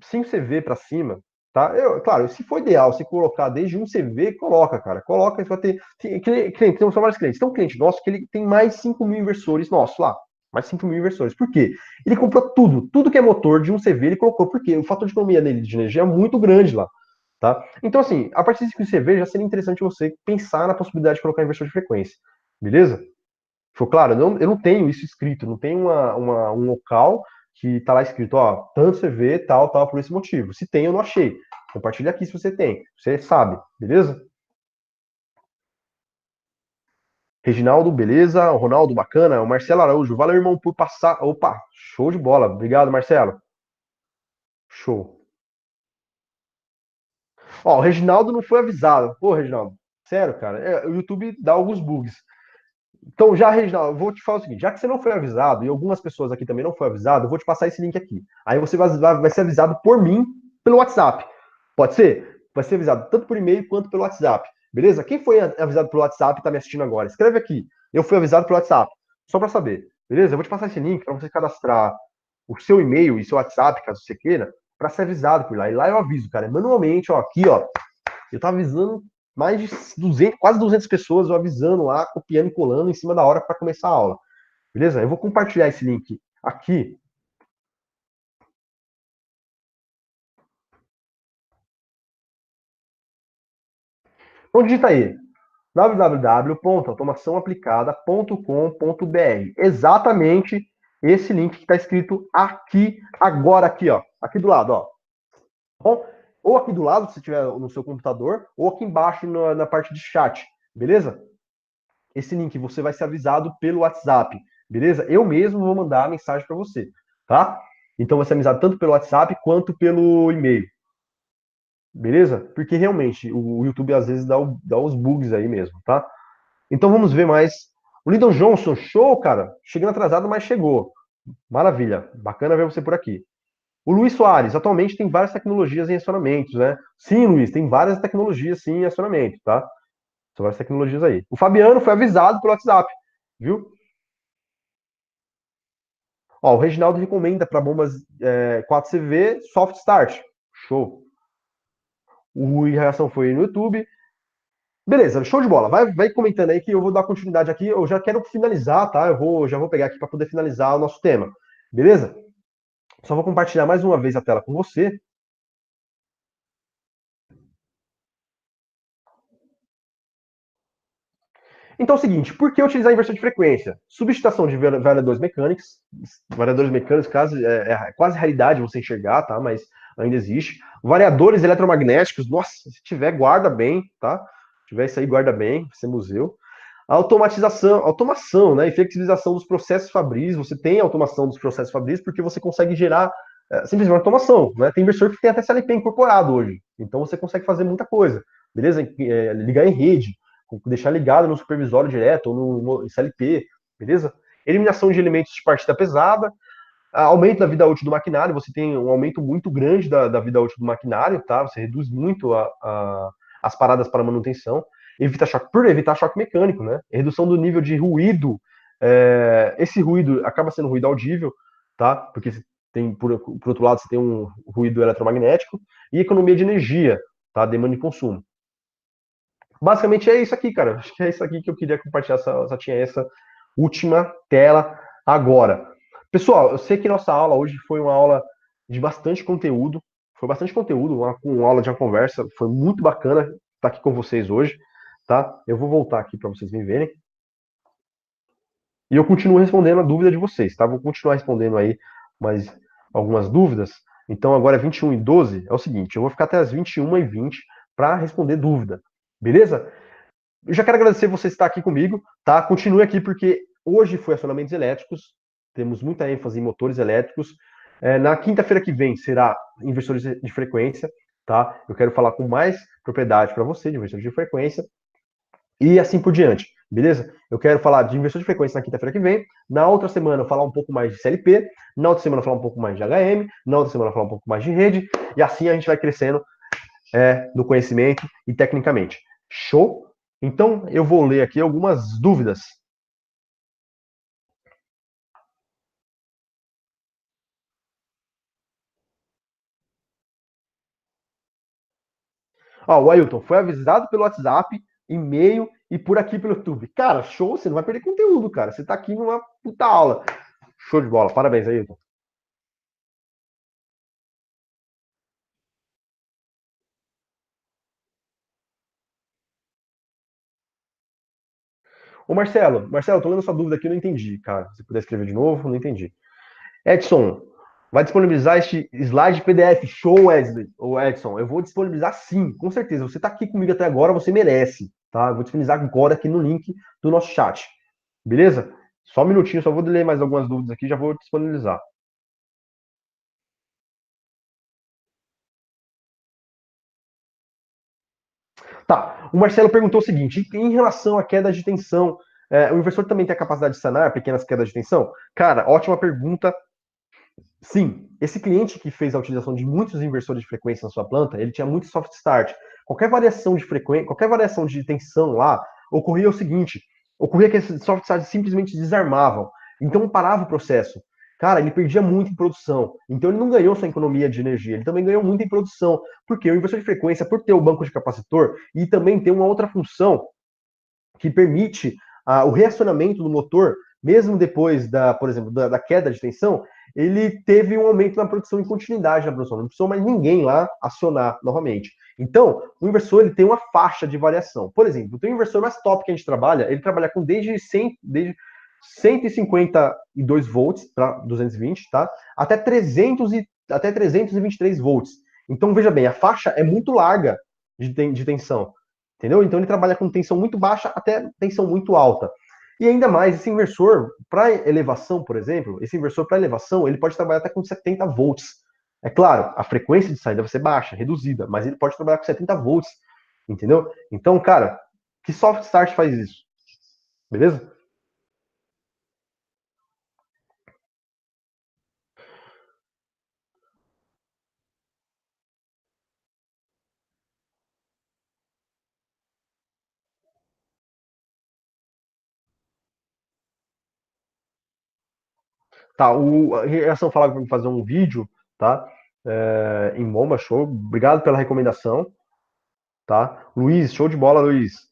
5 CV para cima, tá? Claro, se for ideal, se colocar desde um CV, coloca, cara. Coloca, você vai ter. Tem vários clientes. Tem um cliente nosso que ele tem mais 5 mil inversores nossos lá. Mais 5 mil inversores. Por quê? Ele comprou tudo que é motor de um CV, ele colocou. Por quê? O fator de economia dele de energia é muito grande lá. Tá? Então, assim, a partir de 5 CV já seria interessante você pensar na possibilidade de colocar inversor de frequência. Beleza? Ficou claro? Eu não tenho isso escrito, não tem um local que tá lá escrito, ó, tanto você vê, tal, por esse motivo. Se tem, eu não achei. Compartilha aqui se você tem. Você sabe, beleza? Reginaldo, beleza? O Ronaldo, bacana. O Marcelo Araújo, valeu, irmão, por passar. Opa, show de bola. Obrigado, Marcelo. Show. Ó, o Reginaldo não foi avisado. Pô, Reginaldo, sério, cara, o YouTube dá alguns bugs. Então, já, Reginaldo, eu vou te falar o seguinte: já que você não foi avisado, e algumas pessoas aqui também não foi avisado, eu vou te passar esse link aqui. Aí você vai ser avisado por mim pelo WhatsApp. Pode ser? Vai ser avisado tanto por e-mail quanto pelo WhatsApp. Beleza? Quem foi avisado pelo WhatsApp e está me assistindo agora? Escreve aqui. Eu fui avisado pelo WhatsApp. Só para saber. Beleza? Eu vou te passar esse link para você cadastrar o seu e-mail e seu WhatsApp, caso você queira, para ser avisado por lá. E lá eu aviso, cara. Manualmente, ó, aqui, ó. Eu tava avisando mais de 200, quase 200 pessoas, eu avisando lá, copiando e colando em cima da hora para começar a aula. Beleza? Eu vou compartilhar esse link aqui. Então digita aí www.automaçãoaplicada.com.br. Exatamente esse link que está escrito aqui agora aqui, ó, aqui do lado, ó. Bom, ou aqui do lado, se tiver no seu computador, ou aqui embaixo na parte de chat, beleza? Esse link você vai ser avisado pelo WhatsApp, beleza? Eu mesmo vou mandar a mensagem para você, tá? Então vai ser avisado tanto pelo WhatsApp quanto pelo e-mail, beleza? Porque realmente o YouTube às vezes dá os bugs aí mesmo, tá? Então vamos ver mais. O Lyndon Johnson, show, cara. Chegando atrasado, mas chegou. Maravilha. Bacana ver você por aqui. O Luiz Soares, atualmente tem várias tecnologias em acionamentos, né? Sim, Luiz, tem várias tecnologias sim em acionamento, tá? São várias tecnologias aí. O Fabiano foi avisado pelo WhatsApp, viu? Ó, o Reginaldo recomenda para bombas 4CV soft start. Show. O Rui Reação foi no YouTube. Beleza, show de bola. Vai comentando aí que eu vou dar continuidade aqui. Eu já quero finalizar, tá? Já vou pegar aqui para poder finalizar o nosso tema. Beleza? Só vou compartilhar mais uma vez a tela com você. Então é o seguinte, por que utilizar inversor de frequência? Substituição de variadores mecânicos. Variadores mecânicos, é quase raridade você enxergar, tá? Mas ainda existe. Variadores eletromagnéticos, nossa, se tiver, guarda bem, tá? Se tiver isso aí, guarda bem, vai ser museu. Automação, né? E flexibilização dos processos Fabris. Você tem automação dos processos Fabris porque você consegue gerar simplesmente automação, né? Tem inversor que tem até CLP incorporado hoje. Então você consegue fazer muita coisa, beleza? Ligar em rede, deixar ligado no supervisório direto ou no CLP, beleza? Eliminação de elementos de partida pesada, aumento da vida útil do maquinário, você tem um aumento muito grande da vida útil do maquinário, tá? Você reduz muito as paradas para manutenção, por evitar choque mecânico, né? Redução do nível de ruído, esse ruído acaba sendo ruído audível, tá? Porque tem, por outro lado, você tem um ruído eletromagnético, e economia de energia, tá? Demanda de consumo. Basicamente é isso aqui, cara. Acho que é isso aqui que eu queria compartilhar. Só tinha essa última tela agora. Pessoal, eu sei que nossa aula hoje foi uma aula de bastante conteúdo. Foi bastante conteúdo, uma aula de uma conversa. Foi muito bacana estar aqui com vocês hoje, tá? Eu vou voltar aqui para vocês me verem. E eu continuo respondendo a dúvida de vocês, tá? Vou continuar respondendo aí mais algumas dúvidas. Então agora é 21h12. É o seguinte, eu vou ficar até as 21h20 para responder dúvida. Beleza? Eu já quero agradecer você estar aqui comigo, tá? Continue aqui porque hoje foi acionamentos elétricos, temos muita ênfase em motores elétricos. Na quinta-feira que vem será inversores de frequência, tá? Eu quero falar com mais propriedade para você de inversores de frequência e assim por diante, beleza? Eu quero falar de inversor de frequência na quinta-feira que vem, na outra semana eu falar um pouco mais de CLP, na outra semana eu falar um pouco mais de HM, na outra semana eu falar um pouco mais de rede, e assim a gente vai crescendo no conhecimento e tecnicamente. Show? Então, eu vou ler aqui algumas dúvidas. Ó, o Ailton foi avisado pelo WhatsApp, e-mail e por aqui pelo YouTube. Cara, show, você não vai perder conteúdo, cara. Você tá aqui numa puta aula. Show de bola. Parabéns, Ailton. Ô, Marcelo, tô lendo sua dúvida aqui, eu não entendi, cara. Se puder escrever de novo, não entendi. Edson, vai disponibilizar este slide PDF? Show, Wesley. Ô, Edson, eu vou disponibilizar sim, com certeza. Você está aqui comigo até agora, você merece, tá? Eu vou disponibilizar agora aqui no link do nosso chat. Beleza? Só um minutinho, só vou ler mais algumas dúvidas aqui, já vou disponibilizar. Tá, o Marcelo perguntou o seguinte: em relação à queda de tensão, o inversor também tem a capacidade de sanar pequenas quedas de tensão? Cara, ótima pergunta. Sim, esse cliente que fez a utilização de muitos inversores de frequência na sua planta, ele tinha muito soft start. Qualquer variação de frequência, qualquer variação de tensão lá, ocorria o seguinte: ocorria que esses soft start simplesmente desarmavam. Então parava o processo. Cara, ele perdia muito em produção. Então ele não ganhou só em economia de energia, ele também ganhou muito em produção. Porque o inversor de frequência, por ter o banco de capacitor e também tem uma outra função que permite o reacionamento do motor, mesmo depois por exemplo, da queda de tensão, ele teve um aumento na produção e continuidade na produção. Não precisou mais ninguém lá acionar novamente. Então, o inversor ele tem uma faixa de variação. Por exemplo, tem um inversor mais top que a gente trabalha, ele trabalha com desde 152 volts para 220, tá? Até 323 volts. Então, veja bem, a faixa é muito larga de tensão. Entendeu? Então ele trabalha com tensão muito baixa até tensão muito alta. E ainda mais, esse inversor, para elevação, por exemplo, esse inversor para elevação, ele pode trabalhar até com 70 volts. É claro, a frequência de saída vai ser baixa, reduzida, mas ele pode trabalhar com 70 volts, entendeu? Então, cara, que soft start faz isso? Beleza? Tá, a reação falava para fazer um vídeo, tá? Em Momba, show. Obrigado pela recomendação, tá? Luiz, show de bola, Luiz.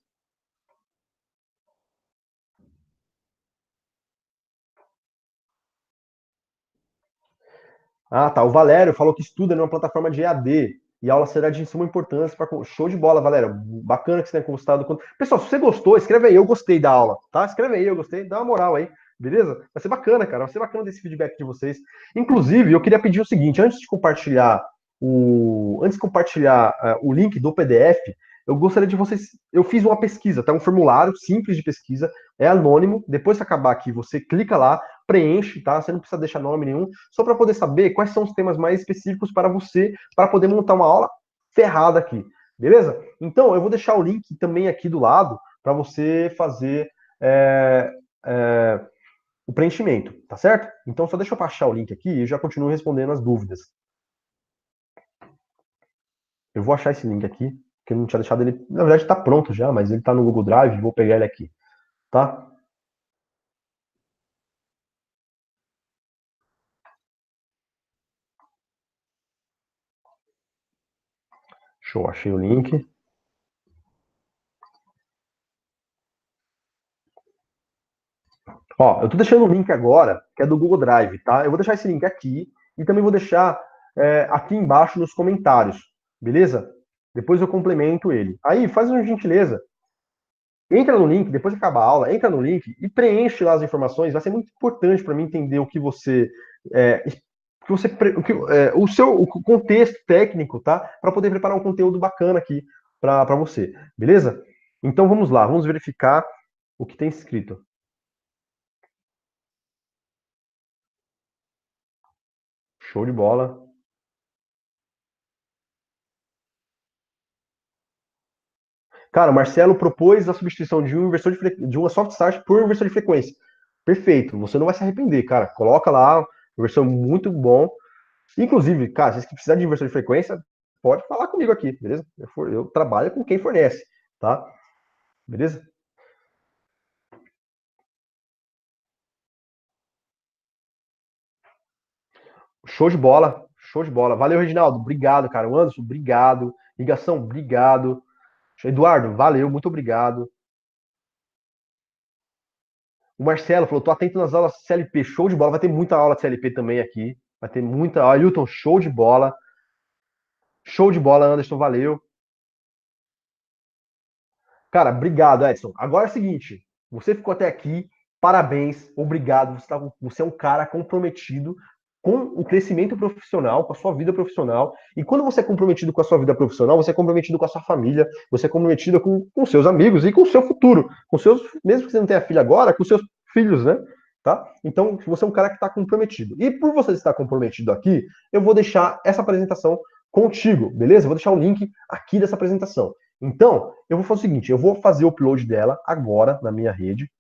Ah, tá. O Valério falou que estuda numa plataforma de EAD e a aula será de suma importância para show de bola, Valério. Bacana que você tenha gostado. Pessoal, se você gostou, escreve aí, eu gostei da aula, tá? Escreve aí, eu gostei, dá uma moral aí, beleza? Vai ser bacana, cara. Vai ser bacana desse feedback de vocês. Inclusive, eu queria pedir o seguinte, antes de compartilhar o link do PDF, eu gostaria de vocês. Eu fiz uma pesquisa, tá? Um formulário simples de pesquisa, é anônimo. Depois que acabar aqui, você clica lá, preenche, tá? Você não precisa deixar nome nenhum, só para poder saber quais são os temas mais específicos para você, para poder montar uma aula ferrada aqui, beleza? Então, eu vou deixar o link também aqui do lado para você fazer é, é, o preenchimento, tá certo? Então, só deixa eu baixar o link aqui e eu já continuo respondendo as dúvidas. Eu vou achar esse link aqui, que eu não tinha deixado ele. Na verdade, está pronto já, mas ele está no Google Drive, vou pegar ele aqui, tá? Show, achei o link. Ó, eu tô deixando o link agora, que é do Google Drive, tá? Eu vou deixar esse link aqui e também vou deixar aqui embaixo nos comentários, beleza? Depois eu complemento ele. Aí, faz uma gentileza, entra no link, depois que acabar a aula, entra no link e preenche lá as informações. Vai ser muito importante para mim entender o que você, o seu o contexto técnico, tá? Para poder preparar um conteúdo bacana aqui para você, beleza? Então vamos lá, vamos verificar o que tem escrito. Show de bola. Cara, o Marcelo propôs a substituição de um de uma soft start por um inversor de frequência. Perfeito, você não vai se arrepender, cara. Coloca lá, inversor muito bom. Inclusive, cara, se você precisar de inversor de frequência, pode falar comigo aqui, beleza? Eu trabalho com quem fornece, tá? Beleza? Show de bola, show de bola. Valeu, Reginaldo. Obrigado, cara. O Anderson, obrigado. Ligação, obrigado. Eduardo, valeu, muito obrigado. O Marcelo falou: tô atento nas aulas CLP, show de bola. Vai ter muita aula de CLP também aqui. Vai ter muita. Ailton, show de bola. Show de bola, Anderson, valeu. Cara, obrigado, Edson. Agora é o seguinte: você ficou até aqui, parabéns, obrigado. Você é um cara comprometido com o crescimento profissional, com a sua vida profissional. E quando você é comprometido com a sua vida profissional, você é comprometido com a sua família, você é comprometido com seus amigos e com o seu futuro. Com seus, mesmo que você não tenha filho agora, com seus filhos, né? Tá? Então, você é um cara que está comprometido. E por você estar comprometido aqui, eu vou deixar essa apresentação contigo, beleza? Eu vou deixar o link aqui dessa apresentação. Então, eu vou fazer o seguinte, eu vou fazer o upload dela agora na minha rede.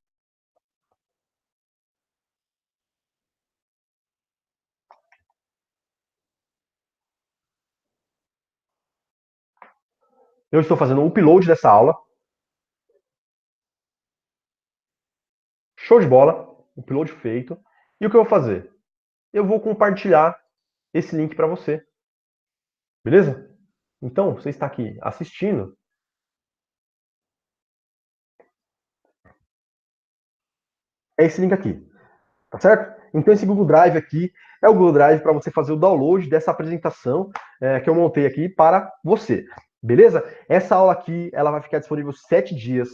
Eu estou fazendo o upload dessa aula. Show de bola. Upload feito. E o que eu vou fazer? Eu vou compartilhar esse link para você. Beleza? Então, você está aqui assistindo. É esse link aqui. Tá certo? Então, esse Google Drive aqui é o Google Drive para você fazer o download dessa apresentação que eu montei aqui para você. Beleza? Essa aula aqui, ela vai ficar disponível 7 dias,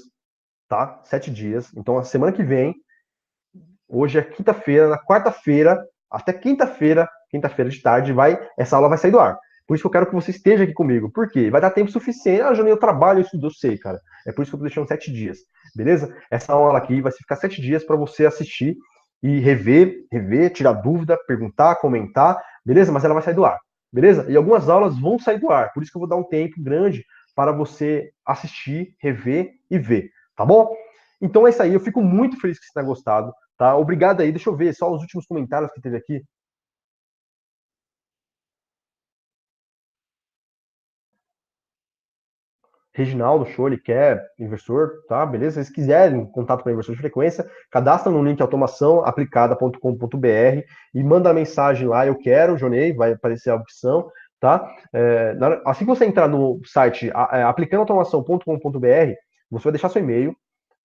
tá? 7 dias. Então, a semana que vem, hoje é quinta-feira, na quarta-feira, até quinta-feira de tarde, essa aula vai sair do ar. Por isso que eu quero que você esteja aqui comigo. Por quê? Vai dar tempo suficiente. Ah, Júnior, eu trabalho, isso eu sei, cara. É por isso que eu tô deixando 7 dias. Beleza? Essa aula aqui vai ficar 7 dias para você assistir e rever, tirar dúvida, perguntar, comentar. Beleza? Mas ela vai sair do ar. Beleza? E algumas aulas vão sair do ar. Por isso que eu vou dar um tempo grande para você assistir, rever e ver. Tá bom? Então é isso aí. Eu fico muito feliz que você tenha gostado. Tá? Obrigado aí. Deixa eu ver só os últimos comentários que teve aqui. Reginaldo, show, ele quer inversor, tá? Beleza? Se quiserem contato para inversor de frequência, cadastra no link automaçãoaplicada.com.br e manda a mensagem lá, eu quero, Jonei, vai aparecer a opção, tá? Assim que você entrar no site aplicandautomação.com.br, você vai deixar seu e-mail,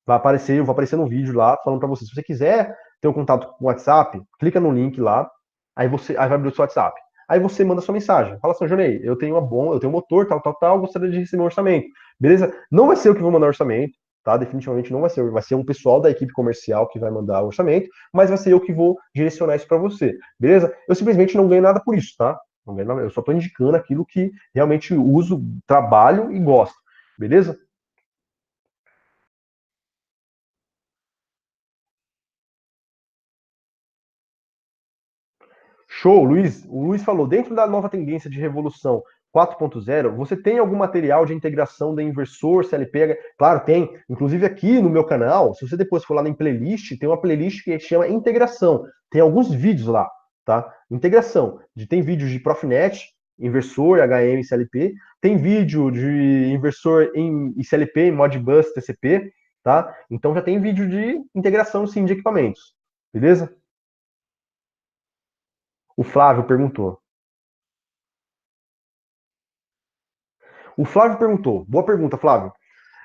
vai aparecer, eu vou aparecer no vídeo lá, falando para você, se você quiser ter um contato com o WhatsApp, clica no link lá, aí vai abrir o seu WhatsApp. Aí você manda sua mensagem. Fala assim, Jonei, eu tenho um motor, tal, gostaria de receber um orçamento. Beleza? Não vai ser eu que vou mandar orçamento, tá? Definitivamente não vai ser um pessoal da equipe comercial que vai mandar o orçamento, mas vai ser eu que vou direcionar isso para você. Beleza? Eu simplesmente não ganho nada por isso, tá? Não ganho nada, eu só estou indicando aquilo que realmente uso, trabalho e gosto. Beleza? Show, Luiz. O Luiz falou, dentro da nova tendência de revolução 4.0, você tem algum material de integração da inversor, CLP? Claro, tem. Inclusive aqui no meu canal, se você depois for lá em playlist, tem uma playlist que chama integração. Tem alguns vídeos lá, tá? Integração. Tem vídeos de Profinet, inversor, HM e CLP. Tem vídeo de inversor em CLP, em Modbus, TCP, tá? Então já tem vídeo de integração, sim, de equipamentos. Beleza? O Flávio perguntou. O Flávio perguntou, boa pergunta, Flávio.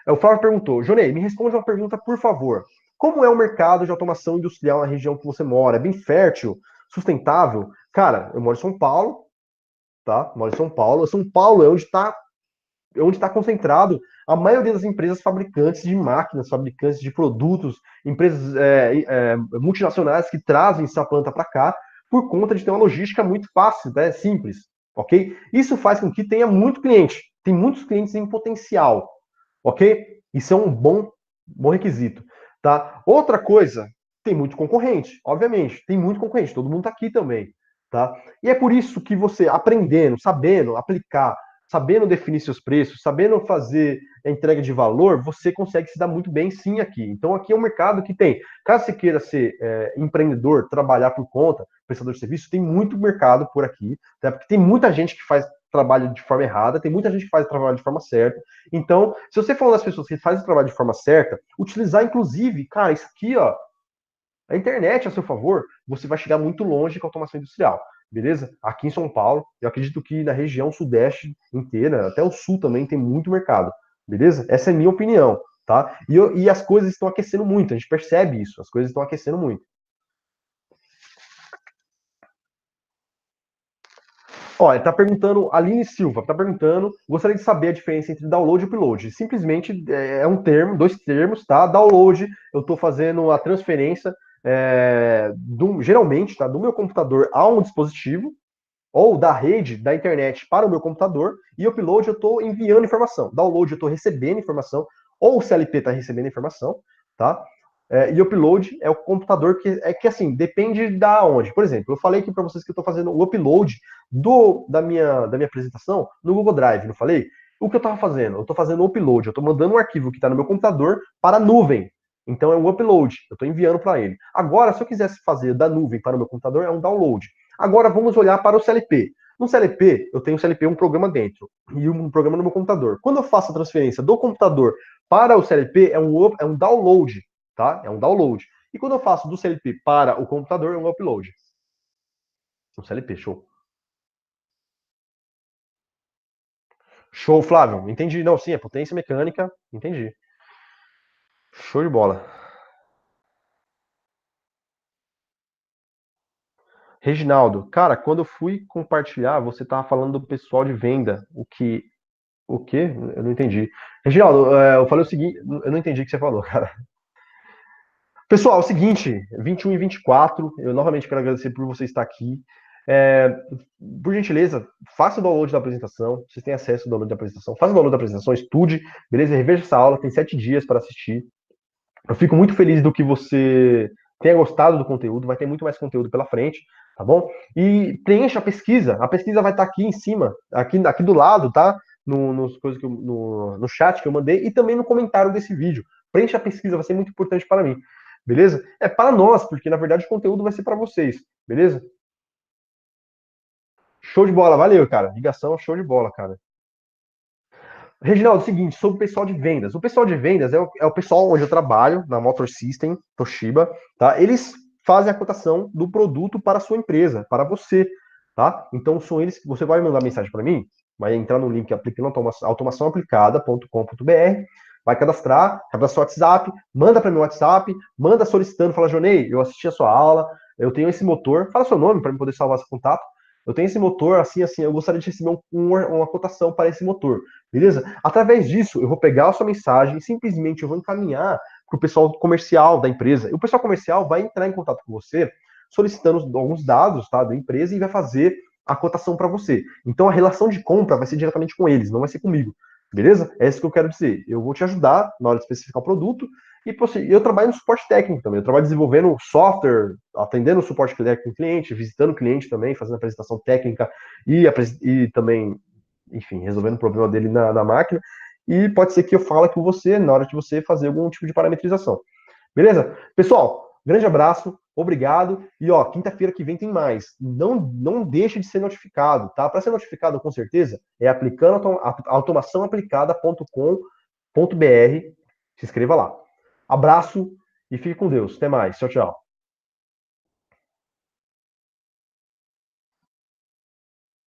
O Flávio perguntou, Jonei, me responde uma pergunta, por favor. Como é o mercado de automação industrial na região que você mora? É bem fértil, sustentável? Cara, eu moro em São Paulo, tá? Moro em São Paulo. São Paulo é onde está concentrado a maioria das empresas fabricantes de máquinas, fabricantes de produtos, empresas multinacionais que trazem essa planta para cá por conta de ter uma logística muito fácil, né? Simples, ok? Isso faz com que tenha muito cliente, tem muitos clientes em potencial, ok? Isso é um bom requisito, tá? Outra coisa, tem muito concorrente, obviamente, tem muito concorrente, todo mundo está aqui também, tá? E é por isso que você aprendendo, sabendo aplicar, sabendo definir seus preços, sabendo fazer a entrega de valor, você consegue se dar muito bem sim aqui. Então aqui é um mercado que tem, caso você queira ser empreendedor, trabalhar por conta, prestador de serviço, tem muito mercado por aqui, tá? Porque tem muita gente que faz trabalho de forma errada, tem muita gente que faz o trabalho de forma certa. Então, se você for uma das pessoas que faz o trabalho de forma certa, utilizar inclusive, cara, isso aqui, ó, a internet a seu favor, você vai chegar muito longe com a automação industrial, beleza? Aqui em São Paulo, eu acredito que na região sudeste inteira, até o sul também, tem muito mercado, beleza? Essa é a minha opinião, tá? E as coisas estão aquecendo muito, a gente percebe isso, as coisas estão aquecendo muito. Ó, ele tá perguntando, Aline Silva, tá perguntando, gostaria de saber a diferença entre download e upload. Simplesmente é um termo, dois termos, tá? Download, eu tô fazendo a transferência, geralmente, tá? Do meu computador a um dispositivo, ou da rede, da internet para o meu computador, e upload eu estou enviando informação. Download eu estou recebendo informação, ou o CLP está recebendo informação, tá? E upload é o computador que assim, depende da onde. Por exemplo, eu falei aqui para vocês que eu estou fazendo o upload da minha apresentação no Google Drive, não falei? O que eu estava fazendo? Eu estou fazendo o upload, eu estou mandando um arquivo que está no meu computador para a nuvem. Então é um upload, eu estou enviando para ele. Agora, se eu quisesse fazer da nuvem para o meu computador, é um download. Agora vamos olhar para o CLP. No CLP, eu tenho o CLP um programa dentro e um programa no meu computador. Quando eu faço a transferência do computador para o CLP, é um download, tá? É um download. E quando eu faço do CLP para o computador, é um upload. Um CLP, show. Show, Flávio. Entendi. Não, sim, é potência mecânica. Entendi. Show de bola. Reginaldo, cara, quando eu fui compartilhar, você tava falando do pessoal de venda. O quê? Eu não entendi. Reginaldo, eu falei o seguinte, eu não entendi o que você falou, cara. Pessoal, é o seguinte, 21 e 24, eu novamente quero agradecer por você estar aqui. É, por gentileza, faça o download da apresentação, vocês têm acesso ao download da apresentação, faça o download da apresentação, estude, beleza? Reveja essa aula, tem 7 dias para assistir. Eu fico muito feliz do que você tenha gostado do conteúdo, vai ter muito mais conteúdo pela frente, tá bom? E preencha a pesquisa vai estar aqui em cima, aqui do lado, tá? Nos coisas no chat que eu mandei e também no comentário desse vídeo. Preencha a pesquisa, vai ser muito importante para mim, beleza? É para nós, porque na verdade o conteúdo vai ser para vocês, beleza? Show de bola, valeu, cara. Ligação, show de bola, cara. Reginaldo, é o seguinte, sobre o pessoal de vendas. O pessoal de vendas é o pessoal onde eu trabalho, na Motor System, Toshiba, tá? Eles fazem a cotação do produto para a sua empresa, para você, tá? Então são eles que você vai mandar mensagem para mim, vai entrar no link aplicando automaçãoaplicada.com.br, vai cadastrar o WhatsApp, manda para meu WhatsApp, manda solicitando, fala, Jonei, eu assisti a sua aula, eu tenho esse motor, fala seu nome para eu poder salvar esse contato. Eu tenho esse motor, assim, assim, eu gostaria de receber uma cotação para esse motor. Beleza? Através disso, eu vou pegar a sua mensagem e simplesmente eu vou encaminhar para o pessoal comercial da empresa. E o pessoal comercial vai entrar em contato com você, solicitando alguns dados, tá, da empresa e vai fazer a cotação para você. Então a relação de compra vai ser diretamente com eles, não vai ser comigo. Beleza? É isso que eu quero dizer. Eu vou te ajudar na hora de especificar o produto e eu trabalho no suporte técnico também. Eu trabalho desenvolvendo software, atendendo o suporte técnico do cliente, visitando o cliente também, fazendo apresentação técnica e também, enfim, resolvendo o problema dele na máquina. E pode ser que eu fale com você na hora de você fazer algum tipo de parametrização. Beleza? Pessoal, grande abraço, obrigado. E ó, quinta-feira que vem tem mais. Não deixe de ser notificado, tá? Para ser notificado, com certeza, é aplicando automaçãoaplicada.com.br. Se inscreva lá. Abraço e fique com Deus. Até mais. Tchau, tchau.